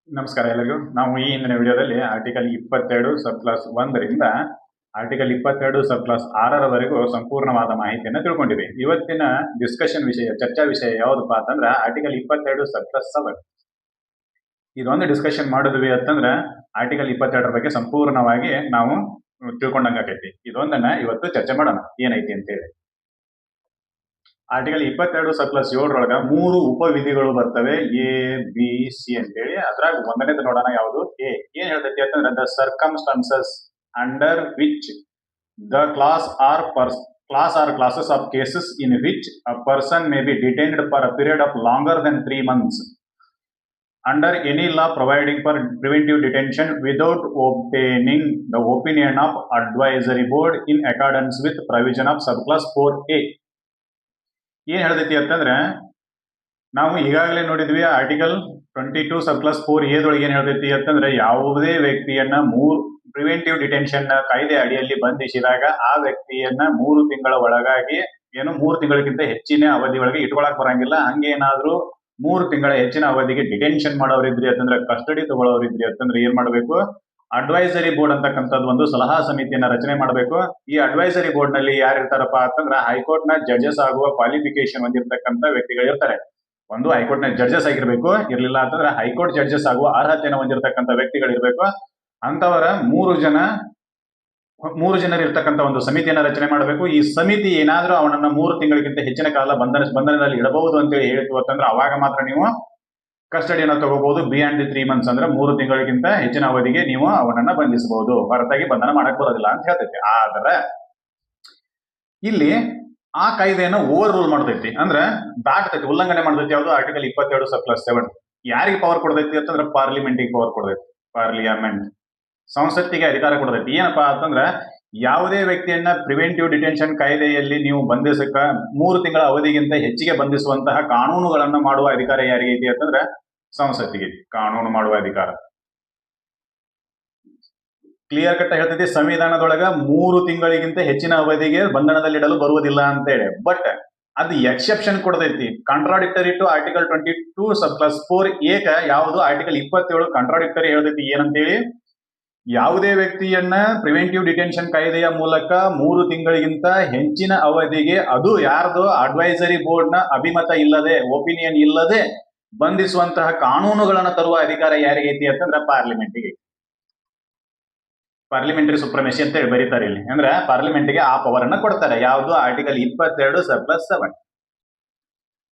ನಮಸ್ಕಾರ ಎಲ್ಲರಿಗೂ. ನಾವು ಈ ಹಿಂದಿನ ವಿಡಿಯೋದಲ್ಲಿ article 22 sub class 1ರಿಂದ article 22 sub class 6ರವರೆಗೂ ಸಂಪೂರ್ಣವಾದ ಮಾಹಿತಿಯನ್ನು ತಿಳ್ಕೊಂಡಿವಿ. ಇವತ್ತಿನ ಡಿಸ್ಕಷನ್ ವಿಷಯ, ಚರ್ಚಾ ವಿಷಯ ಯಾವುದಪ್ಪ ಅಂತಂದ್ರೆ ಆರ್ಟಿಕಲ್ 22 ಸಬ್ ಕ್ಲಾಸ್ 7. ಇದೊಂದು ಡಿಸ್ಕಷನ್ ಮಾಡಿದ್ವಿ ಅಂತಂದ್ರೆ ಆರ್ಟಿಕಲ್ 22ರ ಬಗ್ಗೆ ಸಂಪೂರ್ಣವಾಗಿ ನಾವು ತಿಳ್ಕೊಂಡಂಗಾಗೈತಿ. ಇದೊಂದನ್ನ ಇವತ್ತು ಚರ್ಚೆ ಮಾಡೋಣ ಏನೈತಿ ಅಂತೇಳಿ. ಆರ್ಟಿಕಲ್ 22 ಸಬ್ ಕ್ಲಾಸ್ 7ರೊಳಗ 3 ಉಪವಿಧಿಗಳು ಬರ್ತವೆ, ಎ ಬಿ ಸಿ ಅಂತೇಳಿ. ಅದ್ರಾಗ ಒಂದನೇದು ನೋಡೋಣ, ಯಾವುದು ಎ. ಏನ್ ಹೇಳ್ತೈತಿ ಅಂತಂದ್ರೆ the circumstances under which the classes of cases in which a person may be detained for a period of longer than 3 months under any law providing for preventive detention without obtaining the opinion of advisory board in accordance with provision of subclass 4A. ಏನ್ ಹೇಳ್ತೈತಿ ಅಂತಂದ್ರೆ ನಾವು ಈಗಾಗಲೇ ನೋಡಿದ್ವಿ article 22 sub clause 4A ಏನ್ ಹೇಳ್ತೈತಿ ಅಂತಂದ್ರೆ ಯಾವುದೇ ವ್ಯಕ್ತಿಯನ್ನ ಪ್ರಿವೆಂಟಿವ್ ಡಿಟೆನ್ಷನ್ ಕಾಯ್ದೆ ಅಡಿಯಲ್ಲಿ ಬಂಧಿಸಿದಾಗ ಆ ವ್ಯಕ್ತಿಯನ್ನ 3 ತಿಂಗಳ ಒಳಗಾಗಿ 3 ತಿಂಗಳಿಗಿಂತ ಹೆಚ್ಚಿನ ಅವಧಿ ಒಳಗೆ ಇಟ್ಕೊಳಕ್ ಬರಂಗಿಲ್ಲ. ಹಂಗೇನಾದ್ರೂ 3 ತಿಂಗಳ ಹೆಚ್ಚಿನ ಅವಧಿಗೆ ಡಿಟೆನ್ಷನ್ ಮಾಡೋರಿದ್ರಿ ಅಂತಂದ್ರೆ, ಕಸ್ಟಡಿ ತಗೊಳ್ಳೋರಿದ್ರಿ ಅಂತಂದ್ರೆ ಏನ್ ಮಾಡ್ಬೇಕು, ಅಡ್ವೈಸರಿ ಬೋರ್ಡ್ ಅಂತಕ್ಕಂಥದ್ದು ಒಂದು ಸಲಹಾ ಸಮಿತಿಯನ್ನ ರಚನೆ ಮಾಡಬೇಕು. ಈ ಅಡ್ವೈಸರಿ ಬೋರ್ಡ್ ನಲ್ಲಿ ಯಾರು ಇರ್ತಾರಪ್ಪ ಅಂತಂದ್ರೆ ಹೈಕೋರ್ಟ್ ನ ಜಡ್ಜಸ್ ಆಗುವ ಕ್ವಾಲಿಫಿಕೇಶನ್ ಹೊಂದಿರತಕ್ಕಂಥ ವ್ಯಕ್ತಿಗಳು ಇರ್ತಾರೆ. ಒಂದು ಹೈಕೋರ್ಟ್ ನ ಜಡ್ಜಸ್ ಆಗಿರ್ಬೇಕು, ಇರ್ಲಿಲ್ಲ ಅಂತಂದ್ರೆ ಹೈಕೋರ್ಟ್ ಜಡ್ಜಸ್ ಆಗುವ ಅರ್ಹತೆಯನ್ನು ಹೊಂದಿರತಕ್ಕಂಥ ವ್ಯಕ್ತಿಗಳು ಇರ್ಬೇಕು. ಅಂತವರ 3 ಜನರು ಇರ್ತಕ್ಕಂಥ ಒಂದು ಸಮಿತಿಯನ್ನ ರಚನೆ ಮಾಡಬೇಕು. ಈ ಸಮಿತಿ ಏನಾದ್ರೂ ಅವನನ್ನ 3 ತಿಂಗಳಿಗಿಂತ ಹೆಚ್ಚಿನ ಕಾಲ ಬಂಧನದಲ್ಲಿ ಇಡಬಹುದು ಅಂತೇಳಿ ಹೇಳಿತು ಅಂತಂದ್ರೆ ಅವಾಗ ಮಾತ್ರ ನೀವು ಕಸ್ಟಡಿಯನ್ನು ತಗೋಬಹುದು. ಬಿಯಾಂಡ್ 3 months ಅಂದ್ರೆ 3 ತಿಂಗಳಿಗಿಂತ ಹೆಚ್ಚಿನ ಅವಧಿಗೆ ನೀವು ಅವನನ್ನ ಬಂಧಿಸಬಹುದು, ಹೊರತಾಗಿ ಬಂಧನ ಮಾಡಕ್ ಬರೋದಿಲ್ಲ ಅಂತ ಹೇಳ್ತೈತಿ. ಆದ್ರೆ ಇಲ್ಲಿ ಆ ಕಾಯ್ದೆಯನ್ನು ಓವರ್ ರೂಲ್ ಮಾಡ್ತೈತಿ, ಅಂದ್ರೆ ದಾಟತೈತಿ, ಉಲ್ಲಂಘನೆ ಮಾಡ್ತೈತಿ. ಯಾವುದು ಆರ್ಟಿಕಲ್ 22 ಸಬ್ ಕ್ಲಾಸ್ 7. ಯಾರಿಗೆ ಪವರ್ ಕೊಡ್ತೈತಿ ಅಂತಂದ್ರೆ ಪಾರ್ಲಿಮೆಂಟಿಗೆ ಪವರ್ ಕೊಡ್ತೈತಿ. ಪಾರ್ಲಿಮೆಂಟ್ ಸಂಸತ್ತಿಗೆ ಅಧಿಕಾರ ಕೊಡ್ತೈತಿ. ಏನಪ್ಪಾ ಅಂತಂದ್ರೆ ಯಾವುದೇ ವ್ಯಕ್ತಿಯನ್ನ ಪ್ರಿವೆಂಟಿವ್ ಡಿಟೆನ್ಷನ್ ಕಾಯ್ದೆಯಲ್ಲಿ ನೀವು ಬಂಧಿಸಕ 3 ತಿಂಗಳ ಅವಧಿಗಿಂತ ಹೆಚ್ಚಿಗೆ ಬಂಧಿಸುವಂತಹ ಕಾನೂನುಗಳನ್ನ ಮಾಡುವ ಅಧಿಕಾರ ಯಾರಿಗೆ ಐತಿ ಅಂತಂದ್ರೆ ಸಂಸತ್ತಿಗೆ ಕಾನೂನು ಮಾಡುವ ಅಧಿಕಾರ. ಕ್ಲಿಯರ್ ಕಟ್ ಹೇಳ್ತೈತಿ, ಸಂವಿಧಾನದೊಳಗ 3 ತಿಂಗಳಿಗಿಂತ ಹೆಚ್ಚಿನ ಅವಧಿಗೆ ಬಂಧನದಲ್ಲಿಡಲು ಬರುವುದಿಲ್ಲ ಅಂತೇಳಿ. ಬಟ್ ಅದು ಎಕ್ಸೆಪ್ಷನ್ ಕೊಡ್ತೈತಿ, contradictory to article 22 sub clause 4A. ಯಾವುದು ಆರ್ಟಿಕಲ್ 27 ಕಾಂಟ್ರಾಡಿಕ್ಟರಿ ಹೇಳ್ತೈತಿ. ಏನಂತೇಳಿ, ಯಾವುದೇ ವ್ಯಕ್ತಿಯನ್ನ ಪ್ರಿವೆಂಟಿವ್ ಡಿಟೆನ್ಷನ್ ಕಾಯ್ದೆಯ ಮೂಲಕ 3 ತಿಂಗಳಿಗಿಂತ ಹೆಚ್ಚಿನ ಅವಧಿಗೆ, ಅದು ಯಾರ್ದು ಅಡ್ವೈಸರಿ ಬೋರ್ಡ್ ನ ಅಭಿಮತ ಇಲ್ಲದೆ, ಒಪಿನಿಯನ್ ಇಲ್ಲದೆ ಬಂಧಿಸುವಂತಹ ಕಾನೂನುಗಳನ್ನ ತರುವ ಅಧಿಕಾರ ಯಾರಿಗೈತಿ ಅಂತಂದ್ರೆ ಪಾರ್ಲಿಮೆಂಟ್ಗೆ. ಪಾರ್ಲಿಮೆಂಟರಿ ಸುಪ್ರಮೇಸಿ ಅಂತ ಹೇಳಿ ಬರೀತಾರೆ ಇಲ್ಲಿ. ಅಂದ್ರೆ ಪಾರ್ಲಿಮೆಂಟ್ಗೆ ಆ ಪವರ್ ಅನ್ನ ಕೊಡ್ತಾರೆ. ಯಾವುದು ಆರ್ಟಿಕಲ್ 22 ಸಬ್ ಕ್ಲಾಸ್ 7.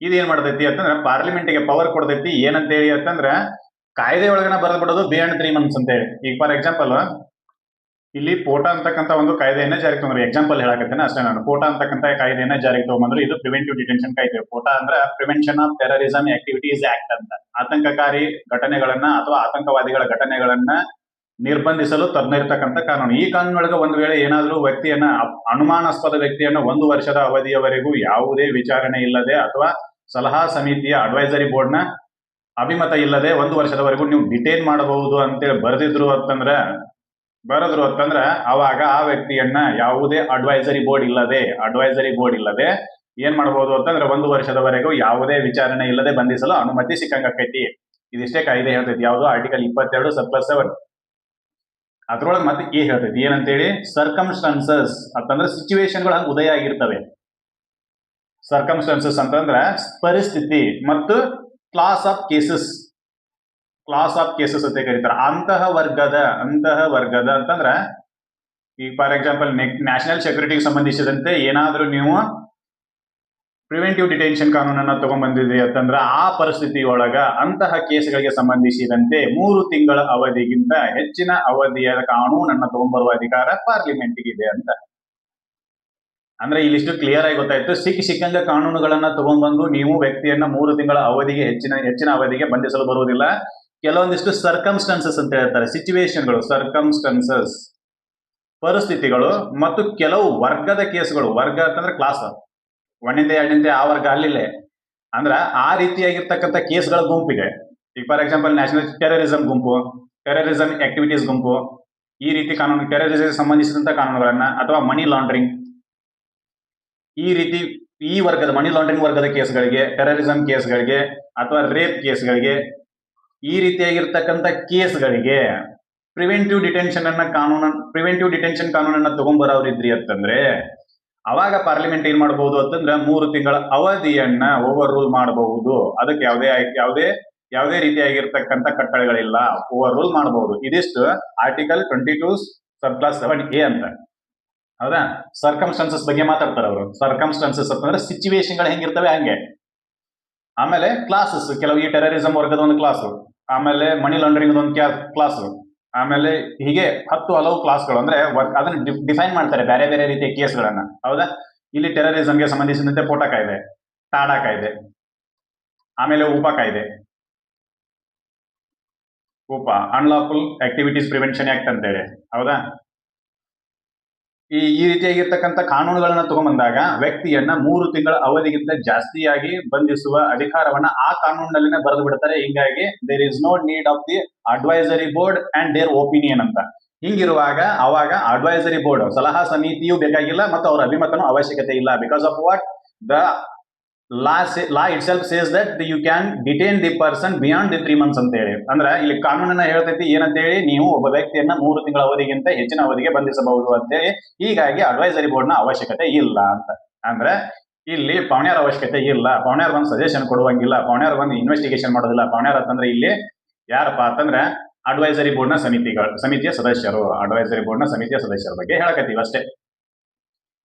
ಇದೇನ್ ಮಾಡ್ತೈತಿ ಅಂತಂದ್ರೆ ಪಾರ್ಲಿಮೆಂಟ್ಗೆ ಪವರ್ ಕೊಡ್ತೈತಿ. ಏನಂತ ಹೇಳಿ ಅಂತಂದ್ರೆ ಕಾಯ್ದೆ ಒಳಗನ ಬರೆದು ಬಿಡೋದು ಬಿಯಾಂಡ್ 3 months ಅಂತ ಹೇಳಿ. ಈಗ ಫಾರ್ ಎಕ್ಸಾಂಪಲ್ ಇಲ್ಲಿ ಪೋಟಾ ಅಂತಕ್ಕಂಥ ಒಂದು ಕಾಯ್ದೆಯನ್ನ ಜಾರಿಗೆ ತಗೊಂಡ್ರೆ, ಎಕ್ಸಾಂಪಲ್ ಹೇಳಕತ್ತೇನೆ ಅಷ್ಟೇ ನಾನು. ಪೋಟಾ ಅಂತಕ್ಕಂಥ ಕಾಯ್ದೆಯನ್ನ ಜಾರಿಗೆ ತಗೊಂಡ್ರೆ ಇದು ಪ್ರಿವೆಂಟಿವ್ ಡಿಟೆನ್ಷನ್ ಕಾಯ್ದೆ. ಪೋಟಾ ಅಂದ್ರೆ prevention of terrorism activities act ಅಂತ. ಆತಂಕಕಾರಿ ಘಟನೆಗಳನ್ನ ಅಥವಾ ಆತಂಕವಾದಿಗಳ ಘಟನೆಗಳನ್ನ ನಿರ್ಬಂಧಿಸಲು ತಜ್ಞರಿರ್ತಕ್ಕಂಥ ಕಾನೂನು. ಈ ಕಾನೂನೊಳಗೆ ಒಂದು ವೇಳೆ ಏನಾದ್ರೂ ವ್ಯಕ್ತಿಯನ್ನ, ಅನುಮಾನಾಸ್ಪದ ವ್ಯಕ್ತಿಯನ್ನ 1 ವರ್ಷದ ಅವಧಿಯವರೆಗೂ ಯಾವುದೇ ವಿಚಾರಣೆ ಇಲ್ಲದೆ ಅಥವಾ ಸಲಹಾ ಸಮಿತಿಯ ಅಡ್ವೈಸರಿ ಬೋರ್ಡ್ ನ ಅಭಿಮತ ಇಲ್ಲದೆ 1 ವರ್ಷದವರೆಗೂ ನೀವು ಡಿಟೈನ್ ಮಾಡಬಹುದು ಅಂತೇಳಿ ಬರೆದ್ರು ಅಂತಂದ್ರೆ ಅವಾಗ ಆ ವ್ಯಕ್ತಿಯನ್ನ ಯಾವುದೇ ಅಡ್ವೈಸರಿ ಬೋರ್ಡ್ ಇಲ್ಲದೆ ಏನ್ ಮಾಡಬಹುದು ಅಂತಂದ್ರೆ 1 ವರ್ಷದವರೆಗೂ ಯಾವುದೇ ವಿಚಾರಣೆ ಇಲ್ಲದೆ ಬಂಧಿಸಲು ಅನುಮತಿ ಸಿಕ್ಕಂಗೈತಿ. ಇದಿಷ್ಟೇ ಕಾಯ್ದೆ ಹೇಳ್ತೈತಿ. ಯಾವುದು ಆರ್ಟಿಕಲ್ 22 ಸಬ್ ಕ್ಲಾಸ್ 7. ಅದ್ರೊಳಗೆ ಮತ್ತೆ ಹೇಳ್ತೈತಿ ಏನಂತೇಳಿ, ಸರ್ಕಮ್ಸ್ಟಾನ್ಸಸ್ ಅಂತಂದ್ರೆ ಸಿಚುವೇಶನ್ಗಳು ಹಂಗ ಉದಯ ಆಗಿರ್ತವೆ. ಸರ್ಕಮ್ಸ್ಟಾನ್ಸಸ್ ಅಂತಂದ್ರ ಪರಿಸ್ಥಿತಿ, ಮತ್ತು ಕ್ಲಾಸ್ ಆಫ್ ಕೇಸಸ್ ಅಂತ ಕರೀತಾರೆ. ಅಂತಹ ವರ್ಗದ ಅಂತಂದ್ರ ಈಗ ಫಾರ್ ಎಕ್ಸಾಂಪಲ್ ನ್ಯಾಷನಲ್ ಸೆಕ್ಯೂರಿಟಿಗೆ ಸಂಬಂಧಿಸಿದಂತೆ ಏನಾದ್ರೂ ನೀವು ಪ್ರಿವೆಂಟಿವ್ ಡಿಟೆನ್ಷನ್ ಕಾನೂನನ್ನ ತಗೊಂಡ್ಬಂದಿದ್ರಿ ಅಂತಂದ್ರ ಆ ಪರಿಸ್ಥಿತಿಯೊಳಗ ಅಂತಹ ಕೇಸ್ಗಳಿಗೆ ಸಂಬಂಧಿಸಿದಂತೆ 3 ತಿಂಗಳ ಅವಧಿಗಿಂತ ಹೆಚ್ಚಿನ ಅವಧಿಯ ಕಾನೂನನ್ನ ತಗೊಂಡ್ಬರುವ ಅಧಿಕಾರ ಪಾರ್ಲಿಮೆಂಟ್ಗೆ ಇದೆ ಅಂತ. ಅಂದ್ರೆ ಇಲ್ಲಿಷ್ಟು ಕ್ಲಿಯರ್ ಆಗಿ ಗೊತ್ತಾಯ್ತು. ಸಿಕ್ಕಂಗ ಕಾನೂನುಗಳನ್ನ ತಗೊಂಡ್ಬಂದು ನೀವು ವ್ಯಕ್ತಿಯನ್ನ 3 ತಿಂಗಳ ಅವಧಿಗೆ ಹೆಚ್ಚಿನ ಅವಧಿಗೆ ಬಂಧಿಸಲು ಬರುವುದಿಲ್ಲ. ಕೆಲವೊಂದಿಷ್ಟು ಸರ್ಕಮ್ಸ್ಟಾನ್ಸಸ್ ಅಂತ ಹೇಳ್ತಾರೆ, ಸಿಚುವೇಶನ್ಗಳು, ಸರ್ಕಮ್ಸ್ಟಾನ್ಸಸ್ ಪರಿಸ್ಥಿತಿಗಳು, ಮತ್ತು ಕೆಲವು ವರ್ಗದ ಕೇಸುಗಳು. ವರ್ಗ ಅಂತಂದ್ರೆ ಕ್ಲಾಸ್ 1 2 ಆ ವರ್ಗ ಅಲ್ಲಿಲ್ಲೇ, ಅಂದ್ರ ಆ ರೀತಿಯಾಗಿರ್ತಕ್ಕಂಥ ಕೇಸ್ಗಳ ಗುಂಪಿಗೆ. ಈಗ ಫಾರ್ ಎಕ್ಸಾಂಪಲ್ ನ್ಯಾಷನಲ್ ಟೆರರಿಸಂ ಗುಂಪು, ಟೆರರಿಸಂ ಆಕ್ಟಿವಿಟೀಸ್ ಗುಂಪು, ಈ ರೀತಿ ಕಾನೂನು, ಟೆರರಿಸಂ ಸಂಬಂಧಿಸಿದಂತ ಕಾನೂನುಗಳನ್ನ, ಅಥವಾ ಮನಿ ಲಾಂಡ್ರಿಂಗ್, ಈ ರೀತಿ ಈ ವರ್ಗದ ಮನಿ ಲಾಂಡ್ರಿಂಗ್ ವರ್ಗದ ಕೇಸ್ಗಳಿಗೆ, ಟೆರರಿಸಂ ಕೇಸ್ಗಳಿಗೆ, ಅಥವಾ ರೇಪ್ ಕೇಸ್ಗಳಿಗೆ ಈ ರೀತಿಯಾಗಿರ್ತಕ್ಕಂಥ ಕೇಸ್ಗಳಿಗೆ ಪ್ರಿವೆಂಟಿವ್ ಡಿಟೆನ್ಷನ್ ಕಾನೂನನ್ನ ತಗೊಂಡ್ಬರೋರಿದ್ರಿ ಅಂತಂದ್ರೆ ಅವಾಗ ಪಾರ್ಲಿಮೆಂಟ್ ಏನ್ ಮಾಡಬಹುದು ಅಂತಂದ್ರೆ 3 ತಿಂಗಳ ಅವಧಿಯನ್ನ ಓವರ್ ರೂಲ್ ಮಾಡಬಹುದು. ಅದಕ್ಕೆ ಯಾವುದೇ ರೀತಿಯಾಗಿರ್ತಕ್ಕಂಥ ಕಟ್ಟಳೆಗಳಿಲ್ಲ, ಓವರ್ ರೂಲ್ ಮಾಡಬಹುದು. ಇದಿಷ್ಟು ಆರ್ಟಿಕಲ್ 22 ಸಬ್ ಕ್ಲಾಸ್ 7A ಅಂತ. ಹೌದಾ? ಸರ್ಕಮ್ಸ್ಟಾನ್ಸಸ್ ಬಗ್ಗೆ ಮಾತಾಡ್ತಾರೆ ಅವರು. ಸರ್ಕಮ್ಸ್ಟಾನ್ಸಸ್ ಅಂತಂದ್ರೆ ಸಿಚುವೇಶನ್ಗಳು ಹೆಂಗಿರ್ತವೆ ಹಂಗೆ. ಆಮೇಲೆ ಕ್ಲಾಸಸ್, ಕೆಲವು ಈ ಟೆರರಿಸಂ ವರ್ಗದ ಒಂದು ಕ್ಲಾಸ್, ಆಮೇಲೆ ಮನಿ ಲಾಂಡ್ರಿಂಗ್ ಒಂದು ಕ್ಲಾಸ್, ಆಮೇಲೆ ಹೀಗೆ 10 ಹಲವು ಕ್ಲಾಸ್ಗಳು. ಅಂದ್ರೆ ಅದನ್ನ ಡಿಫೈನ್ ಮಾಡ್ತಾರೆ ಬೇರೆ ಬೇರೆ ರೀತಿಯ ಕೇಸ್ಗಳನ್ನ. ಹೌದಾ? ಇಲ್ಲಿ ಟೆರರಿಸಂಗೆ ಸಂಬಂಧಿಸಿದಂತೆ ಪೋಟಾ ಕಾಯ್ದೆ, ಟಾಡಾ ಕಾಯ್ದೆ, ಆಮೇಲೆ ಉಪಾ ಕಾಯ್ದೆ, ಅನ್ಲಾಫುಲ್ ಆಕ್ಟಿವಿಟೀಸ್ ಪ್ರಿವೆನ್ಷನ್ ಆಕ್ಟ್ ಅಂತೇಳಿ. ಹೌದಾ? ಈ ರೀತಿಯಾಗಿರ್ತಕ್ಕಂಥ ಕಾನೂನುಗಳನ್ನ ತಗೊಂಡ್ಬಂದಾಗ ವ್ಯಕ್ತಿಯನ್ನ 3 ತಿಂಗಳ ಅವಧಿಗಿಂತ ಜಾಸ್ತಿಯಾಗಿ ಬಂಧಿಸುವ ಅಧಿಕಾರವನ್ನ ಆ ಕಾನೂನಿನಲ್ಲಿನೇ ಬರೆದು ಬಿಡ್ತಾರೆ. ಹಿಂಗಾಗಿ there is no need of the advisory board and their opinion ಅಂತ. ಹಿಂಗಿರುವಾಗ ಅವಾಗ ಅಡ್ವೈಸರಿ ಬೋರ್ಡ್, ಸಲಹಾ ಸಮಿತಿಯೂ ಬೇಕಾಗಿಲ್ಲ ಮತ್ತು ಅವರ ಅಭಿಮತನೂ ಅವಶ್ಯಕತೆ ಇಲ್ಲ. Because of what? The law itself says that you can detain the person beyond the 3 months ಅಂತ ಹೇಳಿ. ಅಂದ್ರೆ ಇಲ್ಲಿ ಕಾನೂನನ್ನ ಹೇಳ್ತೈತಿ ಏನಂತೇಳಿ, ನೀವು ಒಬ್ಬ ವ್ಯಕ್ತಿಯನ್ನ 3 ತಿಂಗಳ ಅವಧಿಗಿಂತ ಹೆಚ್ಚಿನ ಅವಧಿಗೆ ಬಂಧಿಸಬಹುದು ಅಂತೇಳಿ. ಹೀಗಾಗಿ ಅಡ್ವೈಸರಿ ಬೋರ್ಡ್ ನ ಅವಶ್ಯಕತೆ ಇಲ್ಲ ಅಂತ. ಅಂದ್ರೆ ಇಲ್ಲಿ ಪವನ್ಯಾರ ಅವಶ್ಯಕತೆ ಇಲ್ಲ. ಪವನ್ಯಾರ ಬಂದು ಸಜೆಷನ್ ಕೊಡುವಂಗಿಲ್ಲ, ಪವನ್ಯಾರ ಬಂದು ಇನ್ವೆಸ್ಟಿಗೇಷನ್ ಮಾಡೋದಿಲ್ಲ. ಪವನ್ಯಾರ ಅಂತಂದ್ರೆ ಇಲ್ಲಿ ಯಾರಪ್ಪ ಅಂತಂದ್ರೆ ಅಡ್ವೈಸರಿ ಬೋರ್ಡ್ ನ ಸಮಿತಿಯ ಸದಸ್ಯರು. ಅಡ್ವೈಸರಿ ಬೋರ್ಡ್ ನ ಸಮಿತಿಯ ಸದಸ್ಯರ ಬಗ್ಗೆ ಹೇಳಕತ್ತೀವಿ ಅಷ್ಟೇ.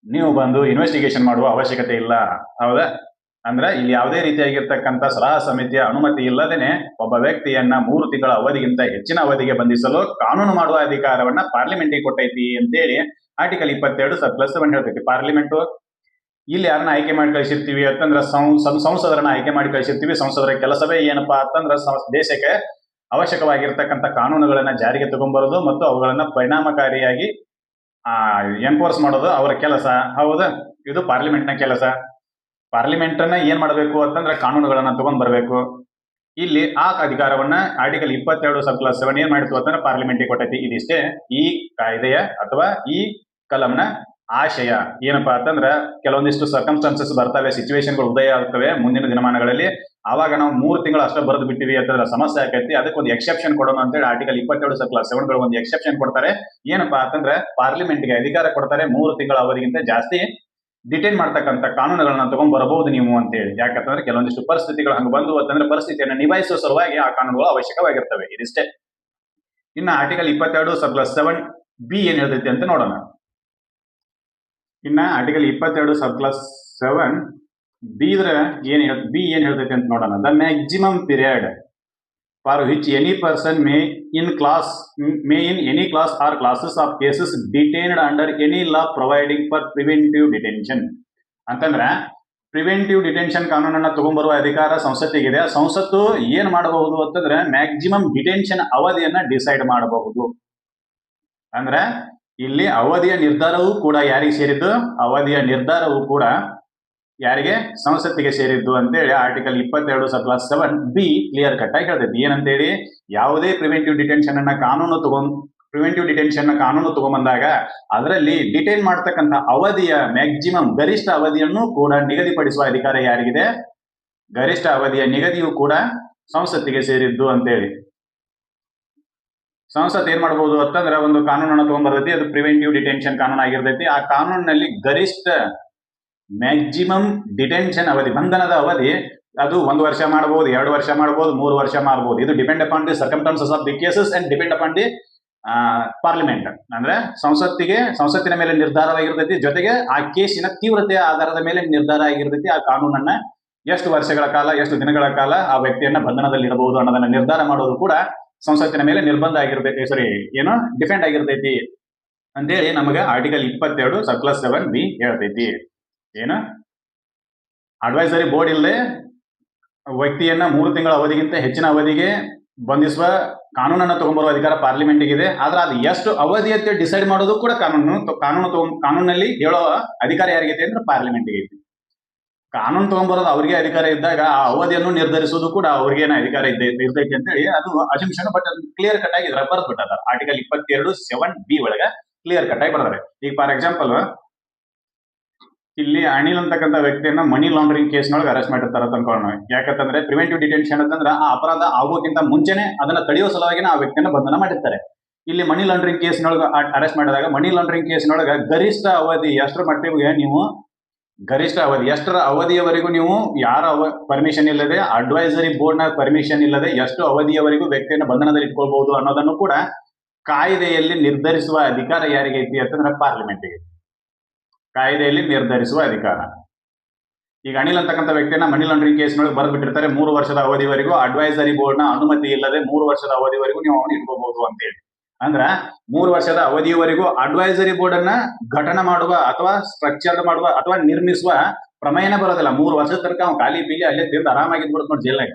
ನೀವು ಬಂದು ಇನ್ವೆಸ್ಟಿಗೇಷನ್ ಮಾಡುವ ಅವಶ್ಯಕತೆ ಇಲ್ಲ. ಹೌದಾ? ಅಂದ್ರೆ ಇಲ್ಲಿ ಯಾವುದೇ ರೀತಿಯಾಗಿರ್ತಕ್ಕಂಥ ಸಲಹಾ ಸಮಿತಿಯ ಅನುಮತಿ ಇಲ್ಲದೇನೆ ಒಬ್ಬ ವ್ಯಕ್ತಿಯನ್ನ 3 ತಿಂಗಳ ಅವಧಿಗಿಂತ ಹೆಚ್ಚಿನ ಅವಧಿಗೆ ಬಂಧಿಸಲು ಕಾನೂನು ಮಾಡುವ ಅಧಿಕಾರವನ್ನ ಪಾರ್ಲಿಮೆಂಟ್ಗೆ ಕೊಟ್ಟೈತಿ ಅಂತೇಳಿ ಆರ್ಟಿಕಲ್ 22 ಸಬ್ ಕ್ಲಾಸ್ 7 ಹೇಳ್ತೈತಿ. ಪಾರ್ಲಿಮೆಂಟ್ ಇಲ್ಲಿ ಯಾರನ್ನ ಆಯ್ಕೆ ಮಾಡಿ ಕಳಿಸಿರ್ತೀವಿ ಅಂತಂದ್ರೆ ಸಂಸದರನ್ನ ಆಯ್ಕೆ ಮಾಡಿ ಕಳಿಸಿರ್ತೀವಿ. ಸಂಸದರ ಕೆಲಸವೇ ಏನಪ್ಪಾ ಅಂತಂದ್ರೆ ದೇಶಕ್ಕೆ ಅವಶ್ಯಕವಾಗಿರ್ತಕ್ಕಂಥ ಕಾನೂನುಗಳನ್ನ ಜಾರಿಗೆ ತಗೊಂಡ್ಬರೋದು ಮತ್ತು ಅವುಗಳನ್ನ ಪರಿಣಾಮಕಾರಿಯಾಗಿ ಎನ್ಫೋರ್ಸ್ ಮಾಡೋದು ಅವರ ಕೆಲಸ. ಹೌದಾ? ಇದು ಪಾರ್ಲಿಮೆಂಟ್ ನ ಕೆಲಸ. ಪಾರ್ಲಿಮೆಂಟ್ ಅನ್ನ ಏನ್ ಮಾಡಬೇಕು ಅಂತಂದ್ರೆ ಕಾನೂನುಗಳನ್ನ ತಗೊಂಡ್ ಬರಬೇಕು. ಇಲ್ಲಿ ಆ ಅಧಿಕಾರವನ್ನ ಆರ್ಟಿಕಲ್ 22 ಸಬ್ ಕ್ಲಾಸ್ 7 ಏನ್ ಮಾಡಿತು ಅಂತಂದ್ರೆ ಪಾರ್ಲಿಮೆಂಟ್ಗೆ ಕೊಟ್ಟೈತಿ. ಇದಿಷ್ಟೇ ಈ ಕಾಯ್ದೆಯ ಅಥವಾ ಈ ಕಲಂನ ಆಶಯ. ಏನಪ್ಪಾ ಅಂತಂದ್ರ ಕೆಲವೊಂದಿಷ್ಟು ಸರ್ಕಮ್ಸ್ಟಾನ್ಸಸ್ ಬರ್ತವೆ, ಸಿಚುವೇಶನ್ಗಳು ಉದಯ ಆಗ್ತವೆ ಮುಂದಿನ ದಿನಮಾನಗಳಲ್ಲಿ. ಆವಾಗ ನಾವು 3 ತಿಂಗಳು ಅಷ್ಟೇ ಬರೆದು ಬಿಟ್ಟಿವಿ ಅಂತಂದ್ರೆ ಸಮಸ್ಯೆ ಆಕೈತಿ. ಅದಕ್ಕೆ ಒಂದು ಎಕ್ಸೆಪ್ಷನ್ ಕೊಡೋಣ ಅಂತೇಳಿ ಆರ್ಟಿಕಲ್ 22 ಸಬ್ ಕ್ಲಾಸ್ 7 ಒಂದು ಎಕ್ಸೆಪ್ಷನ್ ಕೊಡ್ತಾರೆ. ಏನಪ್ಪಾ ಅಂತಂದ್ರೆ ಪಾರ್ಲಿಮೆಂಟ್ಗೆ ಅಧಿಕಾರ ಕೊಡ್ತಾರೆ 3 ತಿಂಗಳ ಅವಧಿಗಿಂತ ಜಾಸ್ತಿ ಡಿಟೈನ್ ಮಾಡ್ತಕ್ಕಂಥ ಕಾನೂನುಗಳನ್ನ ತಗೊಂಡ್ ಬರಬಹುದು ನೀವು ಅಂತೇಳಿ. ಯಾಕಂತಂದ್ರೆ ಕೆಲವೊಂದಿಷ್ಟು ಪರಿಸ್ಥಿತಿಗಳು ಹಂಗ ಬಂದು ಅಂತಂದ್ರೆ ಪರಿಸ್ಥಿತಿಯನ್ನು ನಿಭಾಯಿಸುವ ಸಲುವಾಗಿ ಆ ಕಾನೂನುಗಳು ಅವಶ್ಯಕವಾಗಿರ್ತವೆ. ಇದಿಷ್ಟೇ. ಇನ್ನು ಆರ್ಟಿಕಲ್ 22 ಸಬ್ ಕ್ಲಾಸ್ 7B ಏನ್ ಹೇಳ್ತೈತಿ ಅಂತ ನೋಡೋಣ. ಇನ್ನ ಆರ್ಟಿಕಲ್ 22 ಸಬ್ ಕ್ಲಾಸ್ 7B ಏನ್ ಹೇಳ್ತೈತಿ ಅಂತ ನೋಡೋಣ. The maximum period for which any person may in any class or classes of cases detained under any law providing for preventive detention. ಅಂತಂದ್ರೆ preventive detention ಕಾನೂನನ್ನ ತಗೊಂಡ್ಬರುವ ಅಧಿಕಾರ ಸಂಸತ್ತಿಗಿದೆ. ಸಂಸತ್ತು ಏನ್ ಮಾಡಬಹುದು ಅಂತಂದ್ರೆ ಮ್ಯಾಕ್ಸಿಮಮ್ ಡಿಟೆನ್ಷನ್ ಅವಧಿಯನ್ನ ಡಿಸೈಡ್ ಮಾಡಬಹುದು. ಅಂದ್ರೆ ಇಲ್ಲಿ ಅವಧಿಯ ನಿರ್ಧಾರವೂ ಕೂಡ ಯಾರಿಗೆ ಸೇರಿದ್ದು? ಅವಧಿಯ ನಿರ್ಧಾರವೂ ಕೂಡ ಯಾರಿಗೆ? ಸಂಸತ್ತಿಗೆ ಸೇರಿದ್ದು ಅಂತೇಳಿ article 22 sub class 7B clear cut ಆಗಿ ಹೇಳ್ತೈತಿ. ಏನಂತೇಳಿ, ಯಾವುದೇ ಪ್ರಿವೆಂಟಿವ್ ಡಿಟೆನ್ಷನ್ ಕಾನೂನು ತಗೊಂಡ್ಬಂದಾಗ ಅದರಲ್ಲಿ ಡಿಟೈನ್ ಮಾಡ್ತಕ್ಕಂಥ ಅವಧಿಯ ಮ್ಯಾಕ್ಸಿಮಮ್ ಗರಿಷ್ಠ ಅವಧಿಯನ್ನು ಕೂಡ ನಿಗದಿಪಡಿಸುವ ಅಧಿಕಾರ ಯಾರಿಗಿದೆ? ಗರಿಷ್ಠ ಅವಧಿಯ ನಿಗದಿಯು ಕೂಡ ಸಂಸತ್ತಿಗೆ ಸೇರಿದ್ದು ಅಂತೇಳಿ. ಸಂಸತ್ ಏನ್ ಮಾಡಬಹುದು ಅಂತಂದ್ರೆ ಒಂದು ಕಾನೂನನ್ನು ತಗೊಂಡ್ಬರ್ತೈತಿ, ಅದು ಪ್ರಿವೆಂಟಿವ್ ಡಿಟೆನ್ಷನ್ ಕಾನೂನು ಆಗಿರ್ತೈತಿ. ಆ ಕಾನೂನಿನಲ್ಲಿ ಗರಿಷ್ಠ ಮ್ಯಾಕ್ಸಿಮಮ್ ಡಿಟೆನ್ಷನ್ ಅವಧಿ, ಬಂಧನದ ಅವಧಿ ಅದು 1 ವರ್ಷ ಮಾಡಬಹುದು, 2 ವರ್ಷ ಮಾಡಬಹುದು, 3 ವರ್ಷ ಮಾಡಬಹುದು. ಇದು depend upon the circumstances of the cases and depend upon the parliament. ಅಂದ್ರೆ ಸಂಸತ್ತಿನ ಮೇಲೆ ನಿರ್ಧಾರವಾಗಿರ್ತೈತಿ. ಜೊತೆಗೆ ಆ ಕೇಸಿನ ತೀವ್ರತೆಯ ಆಧಾರದ ಮೇಲೆ ನಿರ್ಧಾರ ಆಗಿರ್ತೈತಿ. ಆ ಕಾನೂನನ್ನ ಎಷ್ಟು ವರ್ಷಗಳ ಕಾಲ, ಎಷ್ಟು ದಿನಗಳ ಕಾಲ ಆ ವ್ಯಕ್ತಿಯನ್ನ ಬಂಧನದಲ್ಲಿ ಇಡಬಹುದು ಅನ್ನೋದನ್ನ ನಿರ್ಧಾರ ಮಾಡೋದು ಕೂಡ ಸಂಸತ್ತಿನ ಮೇಲೆ ನಿರ್ಬಂಧ ಆಗಿರ್ತೈತಿ, ಡಿಫೆಂಡ್ ಆಗಿರ್ತೈತಿ ಅಂತೇಳಿ ನಮಗೆ article 22 sub class 7B ಹೇಳ್ತೈತಿ. Advisory board ಇಲ್ಲದೆ ವ್ಯಕ್ತಿಯನ್ನ 3 ತಿಂಗಳ ಅವಧಿಗಿಂತ ಹೆಚ್ಚಿನ ಅವಧಿಗೆ ಬಂಧಿಸುವ ಕಾನೂನನ್ನು ತಗೊಂಡ್ಬರುವ ಅಧಿಕಾರ ಪಾರ್ಲಿಮೆಂಟ್ಗಿದೆ. ಆದ್ರೆ ಅದು ಎಷ್ಟು ಅವಧಿ ಅಂತ ಡಿಸೈಡ್ ಮಾಡೋದು ಕೂಡ ಕಾನೂನಲ್ಲಿ ಹೇಳೋ ಅಧಿಕಾರ ಯಾರಿಗೈತಿ ಅಂದ್ರೆ ಪಾರ್ಲಿಮೆಂಟ್ಗೆ ಐತಿ. ಕಾನೂನು ತಗೊಂಡ್ಬರೋದು ಅವ್ರಿಗೆ ಅಧಿಕಾರ ಇದ್ದಾಗ ಆ ಅವಧಿಯನ್ನು ನಿರ್ಧರಿಸುವುದು ಕೂಡ ಅವ್ರಿಗೇನ ಅಧಿಕಾರ ಇರ್ತೈತಿ ಅಂತ ಹೇಳಿ ಅದು ಅಸಂಪ್ಷನ್. ಬಟ್ ಅದು ಕ್ಲಿಯರ್ ಕಟ್ ಆಗಿ ಬರೆದು ಬಿಟ್ಟಾರ ಆರ್ಟಿಕಲ್ 22 7B ಒಳಗ ಕ್ಲಿಯರ್ ಕಟ್ ಆಗಿ ಬರ್ತಾರೆ. ಈಗ ಫಾರ್ ಎಕ್ಸಾಂಪಲ್ ಇಲ್ಲಿ ಅನಿಲ್ ಅಂತಕ್ಕಂಥ ವ್ಯಕ್ತಿಯನ್ನ ಮನಿ ಲಾಂಡ್ರಿಂಗ್ ಕೇಸ್ನೊಳಗೆ ಅರೆಸ್ಟ್ ಮಾಡಿರ್ತಾರೆ ಅಂತ ಅನ್ಕೊಳ್ಳೋಣ. ಯಾಕಂತಂದ್ರೆ ಪ್ರಿವೆಂಟಿವ್ ಡಿಟೆನ್ಷನ್ ಅಂತಂದ್ರೆ ಆ ಅಪರಾಧ ಆಗೋಕ್ಕಿಂತ ಮುಂಚೆನೆ ಅದನ್ನ ತಡೆಯೋ ಸಲುವಾಗಿ ಆ ವ್ಯಕ್ತಿಯನ್ನ ಬಂಧನ ಮಾಡಿರ್ತಾರೆ. ಇಲ್ಲಿ ಮನಿ ಲಾಂಡ್ರಿಂಗ್ ಕೇಸ್ನೊಳಗೆ ಅರೆಸ್ಟ್ ಮಾಡಿದಾಗ ಮನಿ ಲಾಂಡ್ರಿಂಗ್ ಕೇಸ್ನೊಳಗೆ ಗರಿಷ್ಠ ಅವಧಿ ಎಷ್ಟರ ಮಟ್ಟಿಗೆ ನೀವು ಗರಿಷ್ಠ ಅವಧಿ ಎಷ್ಟರ ಅವಧಿಯವರೆಗೂ ನೀವು ಯಾರ ಪರ್ಮಿಷನ್ ಇಲ್ಲದೆ ಅಡ್ವೈಸರಿ ಬೋರ್ಡ್ ನ ಪರ್ಮಿಷನ್ ಇಲ್ಲದೆ ಎಷ್ಟು ಅವಧಿಯವರೆಗೂ ವ್ಯಕ್ತಿಯನ್ನು ಬಂಧನದಲ್ಲಿ ಇಟ್ಕೊಳ್ಬಹುದು ಅನ್ನೋದನ್ನು ಕೂಡ ಕಾಯ್ದೆಯಲ್ಲಿ ನಿರ್ಧರಿಸುವ ಅಧಿಕಾರ ಯಾರಿಗೆ ಐತಿ ಅಂತಂದ್ರೆ ಪಾರ್ಲಿಮೆಂಟ್ಗೆ ಕಾಯ್ದೆಯಲ್ಲಿ ನಿರ್ಧರಿಸುವ ಅಧಿಕಾರ. ಈಗ ಅನಿಲ್ ಅಂತಕ್ಕಂಥ ವ್ಯಕ್ತಿಯನ್ನ ಮನಿ ಲಾಂಡ್ರಿಂಗ್ ಕೇಸ್ನೊಳಗೆ ಬರೆದು ಬಿಟ್ಟಿರ್ತಾರೆ 3 ವರ್ಷದ ಅವಧಿವರೆಗೂ ಅಡ್ವೈಸರಿ ಬೋರ್ಡ್ ನ ಅನುಮತಿ ಇಲ್ಲದೆ 3 ವರ್ಷದ ಅವಧಿವರೆಗೂ ನೀವು ಅವನು ಇಟ್ಕೋಬಹುದು ಅಂತ ಹೇಳಿ. ಅಂದ್ರ 3 ವರ್ಷದ ಅವಧಿಯವರೆಗೂ ಅಡ್ವೈಸರಿ ಬೋರ್ಡ್ ಅನ್ನ ಘಟನೆ ಮಾಡುವ ಅಥವಾ ಸ್ಟ್ರಕ್ಚರ್ ಮಾಡುವ ಅಥವಾ ನಿರ್ಮಿಸುವ ಪ್ರಮೇಯನೇ ಬರೋದಿಲ್ಲ. 3 ವರ್ಷದ ತನಕ ಅವ್ನು ಖಾಲಿ ಪೀಲಿ ಅಲ್ಲೇ ತಿಂದು ಆರಾಮಾಗಿದ್ಬಿಡುತ್ತೆ ನೋಡಿ ಜೈಲ್ನಾಗ.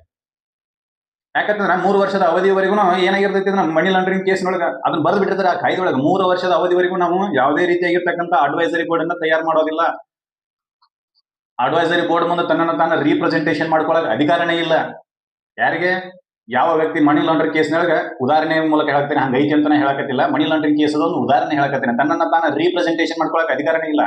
ಯಾಕಂತಂದ್ರೆ 3 ವರ್ಷದ ಅವಧಿವರೆಗೂ ಏನಾಗಿರ್ತೈತಿ ಅಂದ್ರೆ ಮನಿ ಲಾಂಡ್ರಿಂಗ್ ಕೇಸ್ನೊಳಗೆ ಅದನ್ನ ಬರೆದು ಬಿಟ್ಟಿರ್ತಾರೆ ಆ ಕಾಯ್ದೆಯೊಳಗೆ 3 ವರ್ಷದ ಅವಧಿವರೆಗೂ ನಾವು ಯಾವುದೇ ರೀತಿಯಾಗಿರ್ತಕ್ಕಂಥ ಅಡ್ವೈಸರಿ ಬೋರ್ಡ್ ಅನ್ನ ತಯಾರು ಮಾಡೋದಿಲ್ಲ. ಅಡ್ವೈಸರಿ ಬೋರ್ಡ್ ಮುಂದೆ ತನ್ನನ್ನು ತಾನು ರೀಪ್ರೆಸೆಂಟೇಷನ್ ಮಾಡ್ಕೊಳ್ಳೋಕೆ ಅಧಿಕಾರನೇ ಇಲ್ಲ. ಯಾರಿಗೆ? ಯಾವ ವ್ಯಕ್ತಿ ಮನಿ ಲಾಂಡ್ರಿಂಗ್ ಕೇಸ್ನೊಳಗೆ ಉದಾಹರಣೆ ಮೂಲಕ ಹೇಳಕ್ತೇನೆ, ಹಂಗೈತಿ ಅಂತಾನೆ ಹೇಳಕತ್ತಿಲ್ಲ. ಮನಿ ಲಾಂಡ್ರಿಂಗ್ ಕೇಸ್ ಒಂದು ಉದಾಹರಣೆ ಹೇಳಕತ್ತೇನೆ. ತನ್ನನ್ನು ತಾನು ರೀಪ್ರೆಸೆಂಟೇಷನ್ ಮಾಡ್ಕೊಳ್ಳೋಕೆ ಅಧಿಕಾರನೇ ಇಲ್ಲ.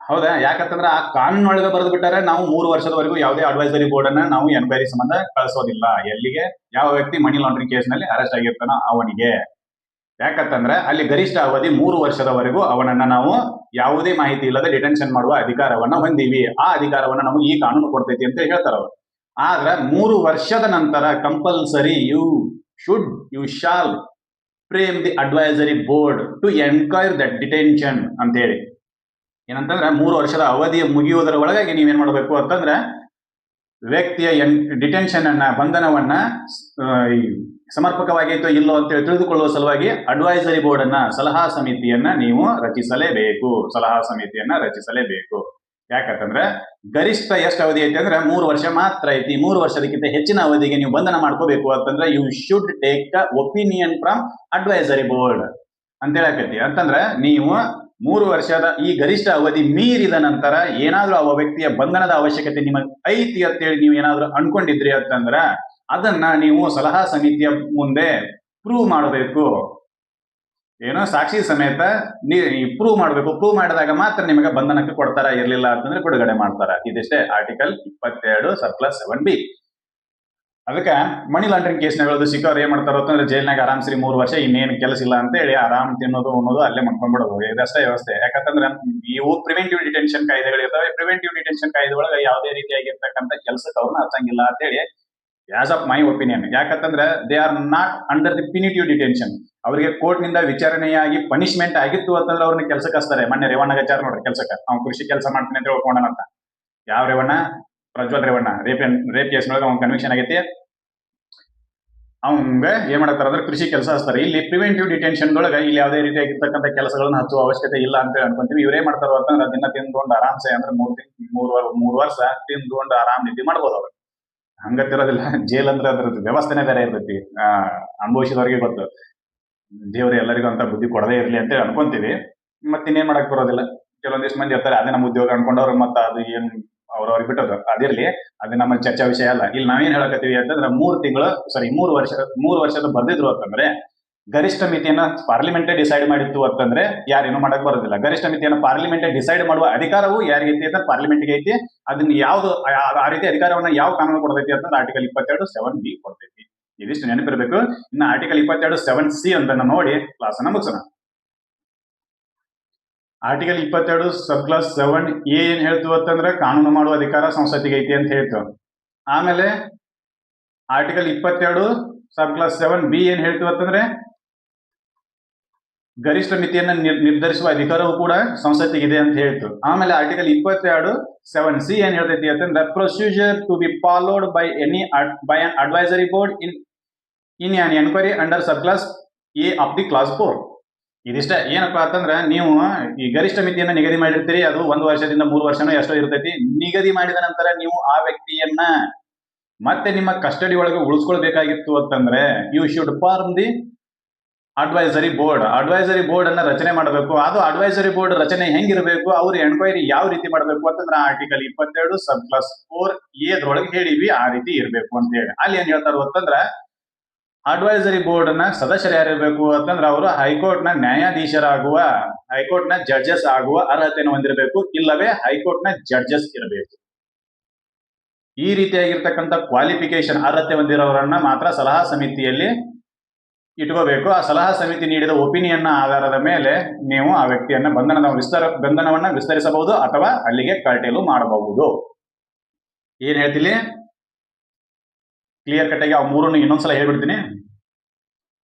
ಹೌದಾ? ಯಾಕಂತಂದ್ರೆ ಆ ಕಾನೂನೊಳಗೆ ಬರೆದು ಬಿಟ್ಟಾರೆ ನಾವು 3 ವರ್ಷದವರೆಗೂ ಯಾವುದೇ ಅಡ್ವೈಸರಿ ಬೋರ್ಡ್ ಅನ್ನ ನಾವು ಎನ್ಕ್ವೈರಿ ಸಂಬಂಧ ಕಳಿಸೋದಿಲ್ಲ. ಎಲ್ಲಿಗೆ? ಯಾವ ವ್ಯಕ್ತಿ ಮನಿ ಲಾಂಡ್ರಿಂಗ್ ಕೇಸ್ ನಲ್ಲಿ ಅರೆಸ್ಟ್ ಆಗಿರ್ತಾನೋ ಅವನಿಗೆ. ಯಾಕಂತಂದ್ರೆ ಅಲ್ಲಿ ಗರಿಷ್ಠ ಅವಧಿ 3 ವರ್ಷದವರೆಗೂ ಅವನನ್ನ ನಾವು ಯಾವುದೇ ಮಾಹಿತಿ ಇಲ್ಲದೆ ಡಿಟೆನ್ಷನ್ ಮಾಡುವ ಅಧಿಕಾರವನ್ನ ಹೊಂದೀವಿ. ಆ ಅಧಿಕಾರವನ್ನ ನಮಗೆ ಈ ಕಾನೂನು ಕೊಡ್ತೈತಿ ಅಂತ ಹೇಳ್ತಾರ ಅವರು. ಆದ್ರೆ 3 ವರ್ಷದ ನಂತರ compulsory you shall frame the advisory board to enquire that detention ಅಂತ ಹೇಳಿ. ಏನಂತಂದ್ರೆ 3 ವರ್ಷದ ಅವಧಿಯ ಮುಗಿಯುವುದರ ಒಳಗಾಗಿ ನೀವೇನ್ ಮಾಡಬೇಕು ಅಂತಂದ್ರೆ ವ್ಯಕ್ತಿಯ ಡಿಟೆನ್ಷನ್ ಅನ್ನ ಬಂಧನವನ್ನ ಸಮರ್ಪಕವಾಗಿತ್ತು ಇಲ್ಲೋ ಅಂತ ತಿಳಿದುಕೊಳ್ಳುವ ಸಲುವಾಗಿ ಅಡ್ವೈಸರಿ ಬೋರ್ಡ್ ಅನ್ನ ಸಲಹಾ ಸಮಿತಿಯನ್ನ ನೀವು ರಚಿಸಲೇಬೇಕು. ಯಾಕಂತಂದ್ರೆ ಗರಿಷ್ಠ ಎಷ್ಟು ಅವಧಿ ಐತಿ ಅಂದ್ರೆ 3 ವರ್ಷ ಮಾತ್ರ ಐತಿ. 3 ವರ್ಷದಕ್ಕಿಂತ ಹೆಚ್ಚಿನ ಅವಧಿಗೆ ನೀವು ಬಂಧನ ಮಾಡ್ಕೋಬೇಕು ಅಂತಂದ್ರೆ you should take the opinion from advisory board ಅಂತ ಹೇಳಕತ್ತಿ. ಅಂತಂದ್ರೆ ನೀವು 3 ವರ್ಷದ ಈ ಗರಿಷ್ಠ ಅವಧಿ ಮೀರಿದ ನಂತರ ಏನಾದ್ರೂ ಆ ವ್ಯಕ್ತಿಯ ಬಂಧನದ ಅವಶ್ಯಕತೆ ನಿಮಗೆ ಐತಿ ಅಂತೇಳಿ ನೀವು ಏನಾದ್ರೂ ಅನ್ಕೊಂಡಿದ್ರಿ ಅಂತಂದ್ರ ಅದನ್ನ ನೀವು ಸಲಹಾ ಸಮಿತಿಯ ಮುಂದೆ ಪ್ರೂವ್ ಮಾಡಬೇಕು. ಏನೋ ಸಾಕ್ಷಿ ಸಮೇತ ಪ್ರೂವ್ ಮಾಡಬೇಕು. ಪ್ರೂವ್ ಮಾಡಿದಾಗ ಮಾತ್ರ ನಿಮಗೆ ಬಂಧನಕ್ಕೆ ಕೊಡ್ತಾರ, ಇರ್ಲಿಲ್ಲ ಅಂತಂದ್ರೆ ಬಿಡುಗಡೆ ಮಾಡ್ತಾರ. ಇದಿಷ್ಟೇ ಆರ್ಟಿಕಲ್ 22 ಸರ್ಕ್ಯುಲರ್ 7B. ಅದಕ್ಕೆ ಮನಿ ಲಾಂಡ್ರಿಂಗ್ ಕೇಸ್ನಾಗ ಸಿಕ್ಕವ್ರು ಏನ್ ಮಾಡ್ತಾರ ಅಂತಂದ್ರೆ ಜೈಲ್ನಾಗ ಆರಾಮ್ಸರಿ 3 ವರ್ಷ ಇನ್ನೇನು ಕೆಲಸ ಇಲ್ಲ ಅಂತ ಹೇಳಿ ಆರಾಮ್ ತಿನ್ನೋದು ಅನ್ನೋದು ಅಲ್ಲೇ ಮಾಡ್ಕೊಂಡ್ಬಿಡೋದು. ಇದಷ್ಟೇ ವ್ಯವಸ್ಥೆ. ಯಾಕಂತಂದ್ರೆ ಇವು ಪ್ರಿವೆಂಟಿವ್ ಡಿಟೆನ್ಷನ್ ಕಾಯ್ದೆಗಳು ಇರ್ತವೆ. ಪ್ರಿವೆಂಟಿವ್ ಡಿಟೆನ್ಷನ್ ಕಾಯ್ದೆ ಒಳಗೆ ಯಾವುದೇ ರೀತಿಯಾಗಿರ್ತಕ್ಕಂಥ ಕೆಲಸಕ್ಕೆ ಅವ್ರನ್ನ ಹಚ್ಚಂಗಿಲ್ಲ ಅಂತ ಹೇಳಿ ಆಸ್ ಆಫ್ ಮೈ ಒಪಿನಿಯನ್. ಯಾಕಂತಂದ್ರೆ they are not under the punitive detention. ಅವರಿಗೆ ಕೋರ್ಟ್ ನಿಂದ ವಿಚಾರಣೆಯಾಗಿ ಪನಿಷ್ಮೆಂಟ್ ಆಗಿತ್ತು ಅಂತಂದ್ರೆ ಅವ್ರನ್ನ ಕೆಲಸಕ್ಕೆ ಹಚ್ತಾರೆ. ಮೊನ್ನೆ ರೇವಣ್ಣ ಹಚ್ಚಾರ ನೋಡ್ರಿ ಕೆಲಸಕ್ಕೆ. ಅವ್ನು ಕೃಷಿ ಕೆಲಸ ಮಾಡ್ತೀನಿ ಅಂತ ಹೇಳ್ಕೊಂಡಂತ. ಯಾವ ರೇವಣ್ಣ? ಪ್ರಜ್ವಲ್ ರೇವಣ್ಣ. ರೇಪ್ ಕೇಸ್ನೊಳಗೆ ಅವ್ನ ಕನ್ವಿಕ್ಷನ್ ಆಗೈತಿ. ಅವಂಗ ಏನ್ ಮಾಡತ್ತಾರ ಅಂದ್ರೆ ಕೃಷಿ ಕೆಲಸ ಹಚ್ತಾರೆ. ಇಲ್ಲಿ ಪ್ರಿವೆಂಟಿವ್ ಡಿಟೆನ್ಷನ್ ಒಳಗೆ ಇಲ್ಲಿ ಯಾವುದೇ ರೀತಿಯಾಗಿರ್ತಕ್ಕಂಥ ಕೆಲಸಗಳನ್ನ ಹಚ್ಚುವ ಅವಶ್ಯಕತೆ ಇಲ್ಲ ಅಂತ ಹೇಳಿ ಅನ್ಕೊಂತೀವಿ. ಇವ್ರೇ ಮಾಡ್ತಾರ ಅಂತಂದ್ರೆ ದಿನ ತಿಂದುಕೊಂಡು ಆರಾಮ್ಸೆ ಅಂದ್ರೆ 3 ವರ್ಷ ತಿಂದುಕೊಂಡು ಆರಾಮ್ ನಿದ್ದೆ ಮಾಡ್ಬೋದು ಅವ್ರು. ಹಂಗತ್ತಿರೋದಿಲ್ಲ. ಜೈಲ್ ಅಂದ್ರೆ ಅದ್ರ ವ್ಯವಸ್ಥೆನೇ ಬೇರೆ ಇರ್ತೈತಿ. ಅನುಭವಿಸಿದವ್ರಿಗೆ ಗೊತ್ತು. ದೇವ್ರು ಎಲ್ಲರಿಗೂ ಅಂತ ಬುದ್ಧಿ ಕೊಡದೇ ಇರ್ಲಿ ಅಂತ ಅನ್ಕೊಂತೀವಿ. ಮತ್ತೆ ಇನ್ನೇನ್ ಮಾಡಕ್ ಬರೋದಿಲ್ಲ. ಕೆಲವೊಂದಿಷ್ಟು ಮಂದಿ ಇರ್ತಾರೆ ಅದೇ ನಮ್ಮ ಉದ್ಯೋಗ ಅನ್ಕೊಂಡವ್ರು ಮತ್ತ ಅದು ಏನ್ ಅವ್ರವ್ರಿಗೆ ಬಿಟ್ಟದ್ದು ಅದಿರ್ಲಿ. ಅದು ನಮ್ಮ ಚರ್ಚಾ ವಿಷಯ ಅಲ್ಲ. ಇಲ್ಲಿ ನಾವೇನ್ ಹೇಳಕತ್ತೀವಿ ಅಂತಂದ್ರೆ 3 ವರ್ಷದ ಬರ್ದಿದ್ರು ಅಂತಂದ್ರೆ ಗರಿಷ್ಠ ಮಿತಿಯನ್ನ ಪಾರ್ಲಿಮೆಂಟೇ ಡಿಸೈಡ್ ಮಾಡಿತ್ತು ಅಂತಂದ್ರೆ ಯಾರೇನು ಮಾಡಕ್ ಬರೋದಿಲ್ಲ. ಗರಿಷ್ಠ ಮಿತಿಯನ್ನ ಪಾರ್ಲಿಮೆಂಟೇ ಡಿಸೈಡ್ ಮಾಡುವ ಅಧಿಕಾರವು ಯಾರಿಗೈತಿ ಅಂತ ಪಾರ್ಲಿಮೆಂಟ್ಗೆ ಐತಿ. ಅದನ್ನ ಯಾವ್ದು ಆ ರೀತಿ ಅಧಿಕಾರವನ್ನ ಯಾವ ಕಾನೂನು ಕೊಡ್ತೈತಿ ಅಂತಂದ್ರೆ ಆರ್ಟಿಕಲ್ 22 7B ಕೊಡ್ತೈತಿ. ಇದಿಷ್ಟು ನೆನಪಿರ್ಬೇಕು. ಇನ್ನು ಆರ್ಟಿಕಲ್ 22 7C ಅಂತ ನೋಡಿ ಕ್ಲಾಸ್ ಅನ್ನ ಮುಗಿಸೋಣ. ಆರ್ಟಿಕಲ್ 22 ಸಬ್ ಕ್ಲಾಸ್ 7A ಏನ್ ಹೇಳ್ತು ಅಂತಂದ್ರೆ ಕಾನೂನು ಮಾಡುವ ಅಧಿಕಾರ ಸಂಸತ್ತಿಗೆ ಐತಿ ಅಂತ ಹೇಳ್ತು. ಆಮೇಲೆ ಆರ್ಟಿಕಲ್ 22 ಸಬ್ ಕ್ಲಾಸ್ 7B ಏನ್ ಹೇಳ್ತು ಅಂತಂದ್ರೆ ಗರಿಷ್ಠ ಮಿತಿಯನ್ನ ನಿರ್ಧರಿಸುವ ಅಧಿಕಾರವು ಕೂಡ ಸಂಸತ್ತಿಗಿದೆ ಅಂತ ಹೇಳ್ತು. ಆಮೇಲೆ ಆರ್ಟಿಕಲ್ 22 7C ಏನ್ ಹೇಳ್ತೈತಿ ಅಂತಂದ್ರೆ procedure to be followed by an advisory board in an enquiry under sub clause A of the clause 4. ಇದಿಷ್ಟ. ಏನಪ್ಪಾ ಅಂತಂದ್ರೆ ನೀವು ಈ ಗರಿಷ್ಠ ಮಿತಿಯನ್ನ ನಿಗದಿ ಮಾಡಿರ್ತೀರಿ. ಅದು 1 ವರ್ಷದಿಂದ 3 ವರ್ಷನೋ ಎಷ್ಟೋ ಇರ್ತೈತಿ. ನಿಗದಿ ಮಾಡಿದ ನಂತರ ನೀವು ಆ ವ್ಯಕ್ತಿಯನ್ನ ಮತ್ತೆ ನಿಮ್ಮ ಕಸ್ಟಡಿ ಒಳಗೆ ಉಳಿಸ್ಕೊಳ್ಬೇಕಾಗಿತ್ತು ಅಂತಂದ್ರೆ you should form the advisory board. Advisory board ಅನ್ನ ರಚನೆ ಮಾಡಬೇಕು. ಅದು ಅಡ್ವೈಸರಿ ಬೋರ್ಡ್ ರಚನೆ ಹೆಂಗಿರಬೇಕು, ಅವ್ರ ಎನ್ಕ್ವೈರಿ ಯಾವ ರೀತಿ ಮಾಡಬೇಕು ಅಂತಂದ್ರೆ ಆರ್ಟಿಕಲ್ 22 ಸಬ್ ಕ್ಲಾಸ್ 4A ಹೇಳಿವಿ ಆ ರೀತಿ ಇರಬೇಕು ಅಂತ ಹೇಳಿ. ಅಲ್ಲಿ ಏನ್ ಹೇಳ್ತಾರ ಅಂತಂದ್ರ ಅಡ್ವೈಸರಿ ಬೋರ್ಡ್ ನ ಸದಸ್ಯರು ಯಾರಿರಬೇಕು ಅಂತಂದ್ರೆ ಅವರು ಹೈಕೋರ್ಟ್ ನ ನ್ಯಾಯಾಧೀಶರಾಗುವ, ಹೈಕೋರ್ಟ್ ನ ಜಡ್ಜಸ್ ಆಗುವ ಅರ್ಹತೆಯನ್ನು ಹೊಂದಿರಬೇಕು, ಇಲ್ಲವೇ ಹೈಕೋರ್ಟ್ ನ ಜಡ್ಜಸ್ ಇರಬೇಕು. ಈ ರೀತಿಯಾಗಿರ್ತಕ್ಕಂಥ ಕ್ವಾಲಿಫಿಕೇಶನ್ ಅರ್ಹತೆ ಹೊಂದಿರೋರನ್ನ ಮಾತ್ರ ಸಲಹಾ ಸಮಿತಿಯಲ್ಲಿ ಇಟ್ಕೋಬೇಕು. ಆ ಸಲಹಾ ಸಮಿತಿ ನೀಡಿದ ಒಪಿನಿಯನ್ ಆಧಾರದ ಮೇಲೆ ನೀವು ಆ ವ್ಯಕ್ತಿಯನ್ನ ಬಂಧನವನ್ನ ವಿಸ್ತರಿಸಬಹುದು ಅಥವಾ ಅಲ್ಲಿಗೆ ಕರ್ಟೇಲು ಮಾಡಬಹುದು. ಏನ್ ಹೇಳ್ತೀನಿ ಕ್ಲಿಯರ್ ಕಟ್ ಆಗಿ ಆ ಮೂರನ್ನು ಇನ್ನೊಂದ್ಸಲ ಹೇಳ್ಬಿಡ್ತೀನಿ.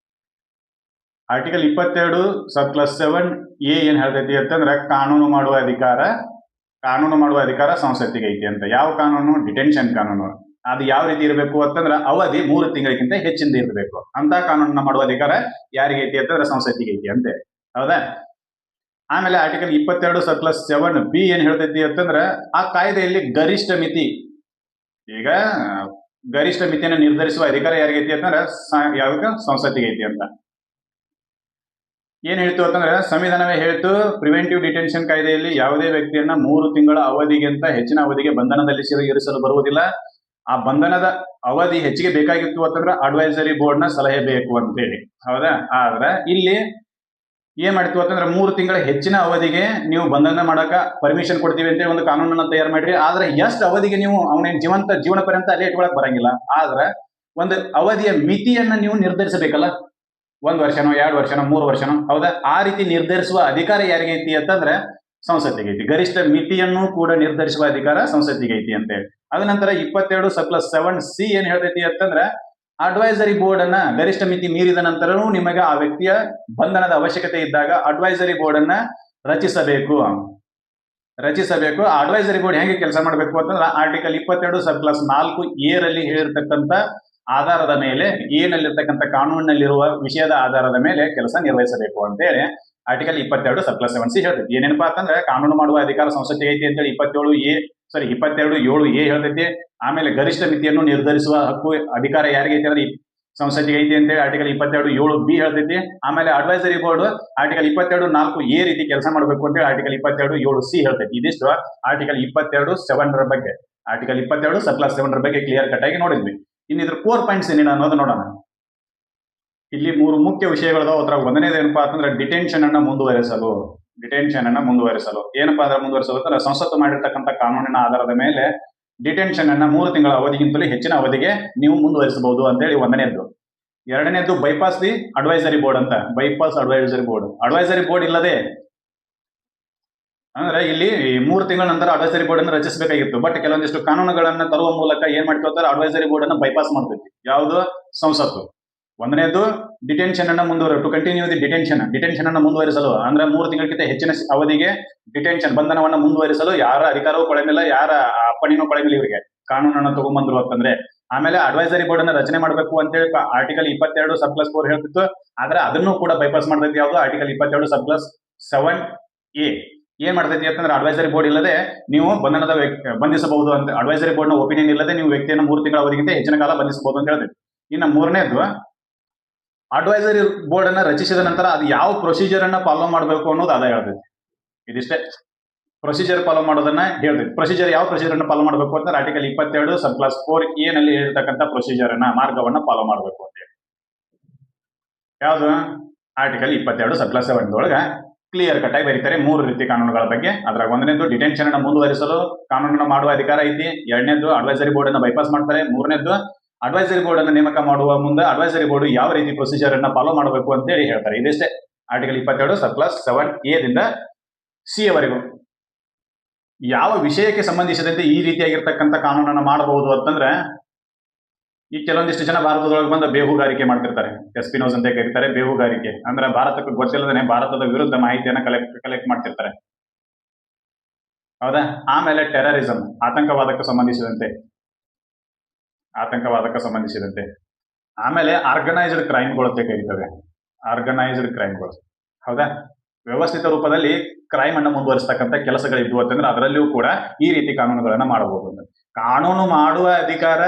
ಆರ್ಟಿಕಲ್ 22 ಸಬ್ ಕ್ಲಾಸ್ 7 ಎ ಏನ್ ಹೇಳ್ತೈತಿ ಅಂತಂದ್ರೆ ಕಾನೂನು ಮಾಡುವ ಅಧಿಕಾರ ಸಂಸತ್ತಿಗೆ ಐತಿ ಅಂತ. ಯಾವ ಕಾನೂನು? ಡಿಟೆನ್ಷನ್ ಕಾನೂನು. ಅದು ಯಾವ ರೀತಿ ಇರಬೇಕು ಅಂತಂದ್ರೆ ಅವಧಿ 3 ತಿಂಗಳಿಗಿಂತ ಹೆಚ್ಚಿಂದ ಇರಬೇಕು. ಅಂತ ಕಾನೂನನ್ನ ಮಾಡುವ ಅಧಿಕಾರ ಯಾರಿಗೆ ಐತಿ ಅಂತಂದ್ರೆ ಸಂಸತ್ತಿಗೆ ಐತಿ ಅಂತೆ. ಹೌದಾ? ಆಮೇಲೆ ಆರ್ಟಿಕಲ್ 22 ಸಬ್ ಕ್ಲಾಸ್ 7 ಬಿ ಏನ್ ಹೇಳ್ತೈತಿ ಅಂತಂದ್ರೆ ಆ ಕಾಯ್ದೆಯಲ್ಲಿ ಗರಿಷ್ಠ ಮಿತಿ, ಈಗ ಗರಿಷ್ಠ ಮಿತಿಯನ್ನು ನಿರ್ಧರಿಸುವ ಅಧಿಕಾರ ಯಾರಿಗೈತಿ ಅಂತಂದ್ರೆ ಯಾವಾಗ ಸಂಸತ್ತಿಗೆ ಐತಿ ಅಂತ. ಏನ್ ಹೇಳ್ತು ಅಂತಂದ್ರೆ ಸಂವಿಧಾನವೇ ಹೇಳ್ತು, ಪ್ರಿವೆಂಟಿವ್ ಡಿಟೆನ್ಷನ್ ಕಾಯ್ದೆಯಲ್ಲಿ ಯಾವುದೇ ವ್ಯಕ್ತಿಯನ್ನ 3 ತಿಂಗಳ ಅವಧಿಗಿಂತ ಹೆಚ್ಚಿನ ಅವಧಿಗೆ ಬಂಧನದಲ್ಲಿ ಇರಿಸಲು ಬರುವುದಿಲ್ಲ. ಆ ಬಂಧನದ ಅವಧಿ ಹೆಚ್ಚಿಗೆ ಬೇಕಾಗಿತ್ತು ಅಂತಂದ್ರೆ ಅಡ್ವೈಸರಿ ಬೋರ್ಡ್ ನ ಸಲಹೆ ಬೇಕು ಅಂತೇಳಿ. ಹೌದಾ? ಆದ್ರೆ ಇಲ್ಲಿ ಏನ್ ಮಾಡ್ತೀವಿ ಅಂತಂದ್ರೆ 3 ತಿಂಗಳ ಹೆಚ್ಚಿನ ಅವಧಿಗೆ ನೀವು ಬಂಧನ ಮಾಡಕ ಪರ್ಮಿಷನ್ ಕೊಡ್ತೀವಿ ಅಂತ ಒಂದು ಕಾನೂನನ್ನ ತಯಾರು ಮಾಡ್ರಿ. ಆದ್ರೆ ಎಷ್ಟು ಅವಧಿಗೆ ನೀವು ಅವನೇನ್ ಜೀವನ ಪರ್ಯಂತ ಅಲ್ಲೇ ಇಟ್ಕೊಳಕ್ ಬರಂಗಿಲ್ಲ. ಆದ್ರೆ ಒಂದು ಅವಧಿಯ ಮಿತಿಯನ್ನ ನೀವು ನಿರ್ಧರಿಸಬೇಕಲ್ಲ, 1 ವರ್ಷನೋ 2 ವರ್ಷನೋ 3 ವರ್ಷನೋ. ಹೌದಾ? ಆ ರೀತಿ ನಿರ್ಧರಿಸುವ ಅಧಿಕಾರ ಯಾರಿಗೆ ಐತಿ ಅಂತಂದ್ರೆ ಸಂಸತ್ತಿಗೆ ಐತಿ. ಗರಿಷ್ಠ ಮಿತಿಯನ್ನು ಕೂಡ ನಿರ್ಧರಿಸುವ ಅಧಿಕಾರ ಸಂಸತ್ತಿಗೆ ಐತಿ ಅಂತೇಳಿ. ಅದ ನಂತರ 22 ಸಬ್ ಕ್ಲಾಸ್ 7 ಸಿ ಏನ್ ಹೇಳ್ತೈತಿ ಅಂತಂದ್ರೆ ಅಡ್ವೈಸರಿ ಬೋರ್ಡ್ ಅನ್ನ ಗರಿಷ್ಠ ಮಿತಿ ಮೀರಿದ ನಂತರನೂ ನಿಮಗೆ ಆ ವ್ಯಕ್ತಿಯ ಬಂಧನದ ಅವಶ್ಯಕತೆ ಇದ್ದಾಗ ಅಡ್ವೈಸರಿ ಬೋರ್ಡ್ ಅನ್ನ ರಚಿಸಬೇಕು. ಆ ಅಡ್ವೈಸರಿ ಬೋರ್ಡ್ ಹೆಂಗೆ ಕೆಲಸ ಮಾಡಬೇಕು ಅಂತಂದ್ರೆ ಆರ್ಟಿಕಲ್ 22 ಸಬ್ ಕ್ಲಾಸ್ 4 ಎ ರಲ್ಲಿ ಹೇಳಿರ್ತಕ್ಕಂಥ ಆಧಾರದ ಮೇಲೆ, ಏನಲ್ಲಿರ್ತಕ್ಕಂಥ ಕಾನೂನಿನಲ್ಲಿರುವ ವಿಷಯದ ಆಧಾರದ ಮೇಲೆ ಕೆಲಸ ನಿರ್ವಹಿಸಬೇಕು ಅಂತೇಳಿ ಆರ್ಟಿಕಲ್ 22 ಸಬ್ ಕ್ಲಾಸ್ 7 ಸಿ ಹೇಳ್ತೈತಿ. ಏನೇನಪ್ಪಾ ಅಂತಂದ್ರೆ ಕಾನೂನು ಮಾಡುವ ಅಧಿಕಾರ ಸಂಸತ್ತಿಗೆ ಐತಿ ಅಂತೇಳಿ 22 ಎ ಹೇಳ್ತೈತಿ. ಆಮೇಲೆ ಗರಿಷ್ಠ ಮಿತಿಯನ್ನು ನಿರ್ಧರಿಸುವ ಹಕ್ಕು ಅಧಿಕಾರ ಯಾರಿಗೆ ಐತಿ ಅಂದ್ರೆ ಸಂಸತ್ತಿಗೆ ಐತಿ ಅಂತೇಳಿ ಆರ್ಟಿಕಲ್ 22 ಬಿ ಹೇಳ್ತೈತಿ. ಆಮೇಲೆ ಅಡ್ವೈಸರಿ ಬೋರ್ಡ್ ಆರ್ಟಿಕಲ್ 22 ಎ ರೀತಿ ಕೆಲಸ ಮಾಡಬೇಕು ಅಂತೇಳಿ ಆರ್ಟಿಕಲ್ 22 ಸಿ ಹೇಳ್ತೈತಿ. ಇದಿಷ್ಟು ಆರ್ಟಿಕಲ್ 22 ಬಗ್ಗೆ, ಆರ್ಟಿಕಲ್ 22 ಸಬ್ ಕ್ಲಾಸ್ 7 ಬಗ್ಗೆ ಕ್ಲಿಯರ್ ಕಟ್ ಆಗಿ ನೋಡಿದ್ವಿ. ಇನ್ನು ಇದ್ರ 4 ಪಾಯಿಂಟ್ಸ್ ಏನೇನು ಅನ್ನೋದು ನೋಡೋಣ. ಇಲ್ಲಿ 3 ಮುಖ್ಯ ವಿಷಯಗಳದಾವ. ಅದರ ಒಂದನೇದು ಏನಪ್ಪಾ ಅಂತಂದ್ರೆ ಡಿಟೆನ್ಷನ್ ಅನ್ನ ಮುಂದುವರಿಸಲು. ಏನಪ್ಪಾ ಅಂದ್ರೆ ಮುಂದುವರಿಸಲು ಅಂದ್ರೆ ಸಂಸತ್ತು ಮಾಡಿರ್ತಕ್ಕಂಥ ಕಾನೂನಿನ ಆಧಾರದ ಮೇಲೆ ಡಿಟೆನ್ಷನ್ ಅನ್ನ 3 ತಿಂಗಳ ಅವಧಿಗಿಂತಲೂ ಹೆಚ್ಚಿನ ಅವಧಿಗೆ ನೀವು ಮುಂದುವರಿಸಬಹುದು ಅಂತೇಳಿ ಒಂದನೇದ್ದು. ಎರಡನೇದ್ದು ಬೈಪಾಸ್ ದಿ ಅಡ್ವೈಸರಿ ಬೋರ್ಡ್ ಅಂತ. ಅಡ್ವೈಸರಿ ಬೋರ್ಡ್ ಇಲ್ಲದೆ ಅಂದ್ರೆ ಇಲ್ಲಿ 3 ತಿಂಗಳ ನಂತರ ಅಡ್ವೈಸರಿ ಬೋರ್ಡ್ ಅನ್ನು ರಚಿಸಬೇಕಾಗಿತ್ತು. ಬಟ್ ಕೆಲವೊಂದಿಷ್ಟು ಕಾನೂನುಗಳನ್ನ ತರುವ ಮೂಲಕ ಏನ್ ಮಾಡ್ಕೊಳ್ತಾರೆ, ಅಡ್ವೈಸರಿ ಬೋರ್ಡ್ ಅನ್ನು ಬೈಪಾಸ್ ಮಾಡ್ತೈತಿ. ಯಾವುದು? ಸಂಸತ್ತು. ಒಂದನೇದು ಡಿಟೆನ್ಷನ್ ಅನ್ನ ಟು ಕಂಟಿನ್ಯೂ ದಿ ಡಿಟೆನ್ಷನ್ ಅನ್ನ ಮುಂದುವರಿಸಲು ಅಂದ್ರೆ 3 ತಿಂಗಳಿಗಿಂತ ಹೆಚ್ಚಿನ ಅವಧಿಗೆ ಡಿಟೆನ್ಷನ್ ಬಂಧನವನ್ನ ಮುಂದುವರಿಸಲು ಯಾರ ಅಧಿಕಾರವೂ ಕೊಡಂಗಿಲ್ಲ, ಯಾರ ಅಪ್ಪಣಿನೂ ಕೊಡಂಗಿಲ್ಲ ಇವರಿಗೆ ಕಾನೂನನ್ನ ತಗೊಂಡ್ಬಂದ್ರು ಅಂತಂದ್ರೆ. ಆಮೇಲೆ ಅಡ್ವೈಸರಿ ಬೋರ್ಡ್ ಅನ್ನ ರಚನೆ ಮಾಡಬೇಕು ಅಂತೇಳಿ ಆರ್ಟಿಕಲ್ 22 ಸಬ್ ಕ್ಲಾಸ್ 4 ಹೇಳ್ತಿತ್ತು. ಆದ್ರೆ ಅದನ್ನು ಕೂಡ ಬೈಪಾಸ್ ಮಾಡ್ತೈತಿ. ಯಾವುದು? ಆರ್ಟಿಕಲ್ 22 ಸಬ್ ಕ್ಲಾಸ್ 7 ಎ ಏನ್ ಮಾಡ್ತೈತಿ ಅಂತಂದ್ರೆ ಅಡ್ವೈಸರಿ ಬೋರ್ಡ್ ಇಲ್ಲದೆ ನೀವು ಬಂಧಿಸಬಹುದು ಅಂತ. ಅಡ್ವೈಸರಿ ಬೋರ್ಡ್ ನ ಒಪಿನಿಯನ್ ಇಲ್ಲದೆ ನೀವು ವ್ಯಕ್ತಿಯನ್ನು 3 ತಿಂಗಳ ಅವಧಿಗಿಂತ ಹೆಚ್ಚಿನ ಕಾಲ ಬಂಧಿಸಬಹುದು ಅಂತ ಹೇಳ್ತೈತಿ. ಇನ್ನು ಮೂರನೇದು ಅಡ್ವೈಸರಿ ಬೋರ್ಡ್ ಅನ್ನ ರಚಿಸಿದ ನಂತರ ಅದು ಯಾವ ಪ್ರೊಸೀಜರ್ ಅನ್ನ ಫಾಲೋ ಮಾಡಬೇಕು ಅನ್ನೋದು ಅದ ಹೇಳ್ತೈತಿ. ಇದಿಷ್ಟೇ ಪ್ರೊಸೀಜರ್ ಫಾಲೋ ಮಾಡೋದನ್ನ ಹೇಳ್ತೈತಿ. ಯಾವ ಪ್ರೊಸೀಜರ್ ಅನ್ನ ಫಾಲೋ ಮಾಡಬೇಕು ಅಂತ ಆರ್ಟಿಕಲ್ 22 ಸಬ್ ಕ್ಲಾಸ್ 4 ಎ ನಲ್ಲಿ ಹೇಳಿರ್ತಕ್ಕಂಥ ಪ್ರೊಸೀಜರ್ ಅನ್ನ ಮಾರ್ಗವನ್ನ ಫಾಲೋ ಮಾಡಬೇಕು ಅಂತ ಹೇಳಿ. ಯಾವುದು? ಆರ್ಟಿಕಲ್ 22 ಸಬ್ ಕ್ಲಾಸ್ 7 ಒಳಗ ಕ್ಲಿಯರ್ ಕಟ್ ಆಗಿ ಬರೀತಾರೆ 3 ರೀತಿ ಕಾನೂನುಗಳ ಬಗ್ಗೆ. ಅದ್ರಾಗ ಒಂದನೇದು ಡಿಟೆನ್ಷನ್ ಅನ್ನ ಮುಂದುವರಿಸಲು ಕಾನೂನನ್ನ ಮಾಡುವ ಅಧಿಕಾರ ಐತಿ. ಎರಡನೇದು ಅಡ್ವೈಸರಿ ಬೋರ್ಡ್ ಅನ್ನ ಬೈಪಾಸ್ ಮಾಡ್ತಾರೆ. ಮೂರನೇದು ಅಡ್ವೈಸರಿ ಬೋರ್ಡ್ ಅನ್ನು ನೇಮಕ ಮಾಡುವ ಮುಂದೆ ಅಡ್ವೈಸರಿ ಬೋರ್ಡ್ ಯಾವ ರೀತಿ ಪ್ರೊಸೀಜರ್ ಅನ್ನ ಫಾಲೋ ಮಾಡಬೇಕು ಅಂತ ಹೇಳಿ ಹೇಳ್ತಾರೆ. ಇದಿಷ್ಟೇ ಆರ್ಟಿಕಲ್ 22 ಸಬ್ ಕ್ಲಾಸ್ 7 ಎ ದಿಂದ ಸಿ ಯವರೆಗೂ. ಯಾವ ವಿಷಯಕ್ಕೆ ಸಂಬಂಧಿಸಿದಂತೆ ಈ ರೀತಿಯಾಗಿರ್ತಕ್ಕಂಥ ಕಾನೂನನ್ನ ಮಾಡಬಹುದು ಅಂತಂದ್ರೆ, ಈ ಕೆಲವೊಂದಿಷ್ಟು ಜನ ಭಾರತದೊಳಗೆ ಬಂದ ಬೇಹುಗಾರಿಕೆ ಮಾಡ್ತಿರ್ತಾರೆ. ಎಸ್ಪಿನೋಸ್ ಅಂತ ಕರೀತಾರೆ. ಬೇಹುಗಾರಿಕೆ ಅಂದ್ರೆ ಭಾರತಕ್ಕೆ ಗೊತ್ತಿಲ್ಲದೇ ಭಾರತದ ವಿರುದ್ಧ ಮಾಹಿತಿಯನ್ನ ಕಲೆಕ್ಟ್ ಮಾಡ್ತಿರ್ತಾರೆ. ಹೌದಾ? ಆಮೇಲೆ ಟೆರರಿಸಂ, ಆತಂಕವಾದಕ್ಕೆ ಸಂಬಂಧಿಸಿದಂತೆ. ಆಮೇಲೆ ಆರ್ಗನೈಸ್ಡ್ ಕ್ರೈಮ್ಗಳು ಅಂತ ಕರೀತವೆ. ಹೌದಾ? ವ್ಯವಸ್ಥಿತ ರೂಪದಲ್ಲಿ ಕ್ರೈಮ್ ಅನ್ನು ಮುಂದುವರಿಸತಕ್ಕಂಥ ಕೆಲಸಗಳಿದ್ವು ಅಂತಂದ್ರೆ ಅದರಲ್ಲಿಯೂ ಕೂಡ ಈ ರೀತಿ ಕಾನೂನುಗಳನ್ನ ಮಾಡಬಹುದು. ಕಾನೂನು ಮಾಡುವ ಅಧಿಕಾರ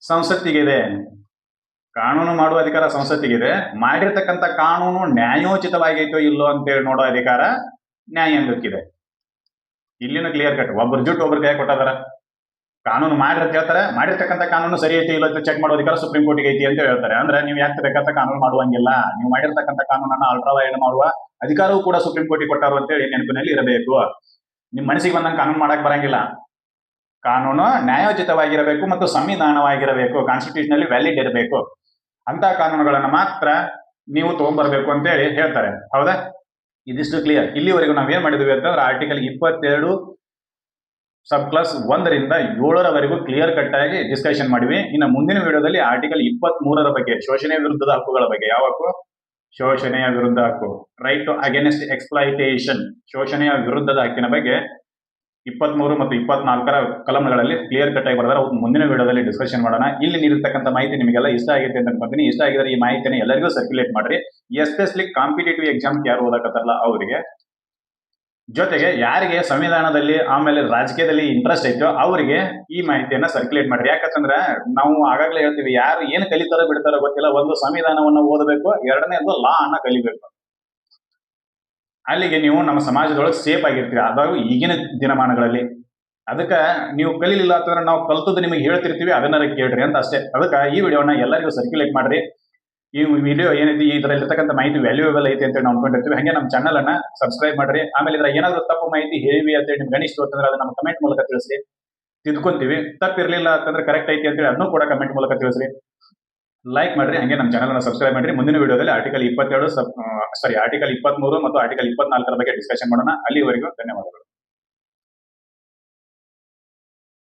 ಸಂಸತ್ತಿಗಿದೆ. ಮಾಡಿರ್ತಕ್ಕಂಥ ಕಾನೂನು ನ್ಯಾಯೋಚಿತವಾಗೈತೋ ಇಲ್ಲೋ ಅಂತೇಳಿ ನೋಡೋ ಅಧಿಕಾರ ನ್ಯಾಯಾಂಗಕ್ಕಿದೆ. ಇಲ್ಲಿನೂ ಕ್ಲಿಯರ್ ಕಟ್. ಒಬ್ಬರು ಜುಟ್ಟು ಒಬ್ಬರು ಕೈ ಕೊಟ್ಟದಾರ. ಕಾನೂನು ಮಾಡ್ರಿ ಅಂತ ಹೇಳ್ತಾರೆ, ಮಾಡಿರ್ತಕ್ಕಂಥ ಕಾನೂನು ಸರಿ ಐತಿ ಇಲ್ಲ ಅಂತ ಚೆಕ್ ಮಾಡೋದಕ್ಕೆ ಸುಪ್ರೀಂ ಕೋರ್ಟ್ಗೆ ಐತಿ ಅಂತ ಹೇಳ್ತಾರೆ. ಅಂದ್ರೆ ನೀವು ಯಾಕೆ ಬೇಕಾದ ಕಾನೂನು ಮಾಡುವಂಗಿಲ್ಲ, ನೀವು ಮಾಡಿರ್ತಕ್ಕಂಥ ಕಾನೂನನ್ನ ಅಲ್ಟ್ರಾವೈಡ್ ಮಾಡುವ ಅಧಿಕಾರವೂ ಕೂಡ ಸುಪ್ರೀಂ ಕೋರ್ಟಿಗೆ ಕೊಟ್ಟಾರು ಅಂತೇಳಿ ನೆನಪಿನಲ್ಲಿ ಇರಬೇಕು. ನಿಮ್ ಮನಸ್ಸಿಗೆ ಬಂದಂಗೆ ಕಾನೂನು ಮಾಡಕ್ ಬರಂಗಿಲ್ಲ. ಕಾನೂನು ನ್ಯಾಯೋಚಿತವಾಗಿರಬೇಕು ಮತ್ತು ಸಂವಿಧಾನವಾಗಿರಬೇಕು, ಕಾನ್ಸ್ಟಿಟ್ಯೂಷನಲ್ಲಿ ವ್ಯಾಲಿಡ್ ಇರಬೇಕು. ಅಂತ ಕಾನೂನುಗಳನ್ನ ಮಾತ್ರ ನೀವು ತಗೊಂಡ್ಬರ್ಬೇಕು ಅಂತೇಳಿ ಹೇಳ್ತಾರೆ. ಹೌದಾ? ಇದಿಷ್ಟು ಕ್ಲಿಯರ್. ಇಲ್ಲಿವರೆಗೂ ನಾವೇನ್ ಮಾಡಿದ್ವಿ ಅಂತಂದ್ರೆ article 22 sub class 1ರಿಂದ 7ರವರೆಗೂ clear cut ಆಗಿ ಡಿಸ್ಕಷನ್ ಮಾಡಿವಿ. ಇನ್ನು ಮುಂದಿನ ವಿಡಿಯೋದಲ್ಲಿ ಆರ್ಟಿಕಲ್ 23ರ ಬಗ್ಗೆ, ಶೋಷಣೆಯ ವಿರುದ್ಧದ ಹಕ್ಕುಗಳ ಬಗ್ಗೆ. ಯಾವ ಹಕ್ಕು? ಶೋಷಣೆಯ ವಿರುದ್ಧ ಹಕ್ಕು, ರೈಟ್ ಟು ಅಗೇನ್ಸ್ಟ್ ಎಕ್ಸ್ಪ್ಲಾಯಿಟೇಷನ್, ಶೋಷಣೆಯ ವಿರುದ್ಧದ ಹಕ್ಕಿನ ಬಗ್ಗೆ 23 ಮತ್ತು 24ರ ಕಲಂಗಳಲ್ಲಿ ಕ್ಲಿಯರ್ ಕಟ್ ಆಗಿ ಬರ್ತಾರೆ. ಮುಂದಿನ ವಿಡಿಯೋದಲ್ಲಿ ಡಿಸ್ಕಷನ್ ಮಾಡೋಣ. ಇಲ್ಲಿ ನೀಡಿರ್ತಕ್ಕಂಥ ಮಾಹಿತಿ ನಿಮಗೆಲ್ಲ ಇಷ್ಟ ಆಗಿದೆ ಅಂತ ಅನ್ಕೊಂತೀನಿ. ಇಷ್ಟ ಆಗಿದ್ರೆ ಈ ಮಾಹಿತಿನ ಎಲ್ಲರಿಗೂ ಸರ್ಕ್ಯುಲೇಟ್ ಮಾಡ್ರಿ, ಎಸ್ಪೆಷಲಿ ಕಾಂಪಿಟೇಟಿವ್ ಎಕ್ಸಾಮ್ ಯಾರು ಓದಕತ್ತಾರಲ್ಲ ಅವರಿಗೆ, ಜೊತೆಗೆ ಯಾರಿಗೆ ಸಂವಿಧಾನದಲ್ಲಿ ಆಮೇಲೆ ರಾಜಕೀಯದಲ್ಲಿ ಇಂಟ್ರೆಸ್ಟ್ ಐತೋ ಅವರಿಗೆ ಈ ಮಾಹಿತಿಯನ್ನ ಸರ್ಕ್ಯುಲೇಟ್ ಮಾಡ್ರಿ. ಯಾಕಂತಂದ್ರೆ ನಾವು ಆಗಾಗಲೇ ಹೇಳ್ತೀವಿ, ಯಾರು ಏನು ಕಲಿತಾರೋ ಬಿಡ್ತಾರೋ ಗೊತ್ತಿಲ್ಲ, ಒಂದು ಸಂವಿಧಾನವನ್ನು ಓದಬೇಕು, ಎರಡನೇದು ಲಾ ಅನ್ನ ಕಲಿಬೇಕು. ಅಲ್ಲಿಗೆ ನೀವು ನಮ್ಮ ಸಮಾಜದೊಳಗೆ ಸೇಫ್ ಆಗಿರ್ತೀರಿ, ಅದಾಗೂ ಈಗಿನ ದಿನಮಾನಗಳಲ್ಲಿ. ಅದಕ್ಕೆ ನೀವು ಕಲಿಲಿಲ್ಲ ಅಂತಂದ್ರೆ ನಾವು ಕಲ್ತದ್ದು ನಿಮಗೆ ಹೇಳ್ತಿರ್ತೀವಿ, ಅದನ್ನ ಕೇಳ್ರಿ ಅಂತ ಅಷ್ಟೇ. ಅದಕ್ಕೆ ಈ ವಿಡಿಯೋನ ಎಲ್ಲರಿಗೂ ಸರ್ಕ್ಯುಲೇಟ್ ಮಾಡ್ರಿ. ಈ ವಿಡಿಯೋ ಏನೈತಿ ಇದರಲ್ಲಿರ್ತಕ್ಕಂಥ ಮಾಹಿತಿ ವ್ಯಾಲ್ಯೂಯಬಲ್ ಐತಿ ಅಂತ ನಾವು ಅನ್ಕೊಂಡಿರ್ತೀವಿ. ಹಾಗೆ ನಮ್ಮ ಚಾನಲ್ ಅನ್ನ ಸಬ್ಸ್ಕ್ರೈಬ್ ಮಾಡ್ರಿ. ಆಮೇಲೆ ಇದ್ರ ಏನಾದ್ರು ತಪ್ಪು ಮಾಹಿತಿ ಹೇಳಿವಿ ಅಂತ ಹೇಳಿ ನಿಮ್ಗೆ ಅನಿಸ್ತು ಅಂತಂದ್ರೆ ಅದನ್ನ ನಮ್ಮ ಕಮೆಂಟ್ ಮೂಲಕ ತಿಳಿಸ್ರಿ, ತಿದ್ಕೊಂತೀವಿ. ತಪ್ಪಿರ್ಲಿಲ್ಲ ಅಂತಂದ್ರೆ ಕರೆಕ್ಟ್ ಐತಿ ಅಂತೇಳಿ ಅದನ್ನು ಕೂಡ ಕಮೆಂಟ್ ಮೂಲಕ ತಿಳಿಸ್ರಿ. ಲೈಕ್ ಮಾಡ್ರಿ, ಹಾಗೆ ನಮ್ಮ ಚಾನಲ್ ಅನ್ನ ಸಬ್ಸ್ಕ್ರೈಬ್ ಮಾಡ್ರಿ. ಮುಂದಿನ ವಿಡಿಯೋದಲ್ಲಿ ಆರ್ಟಿಕಲ್ 23 ಮತ್ತು ಆರ್ಟಿಕಲ್ 24ರ ಬಗ್ಗೆ ಡಿಸ್ಕಷನ್ ಮಾಡೋಣ. ಅಲ್ಲಿವರೆಗೂ ಧನ್ಯವಾದಗಳು.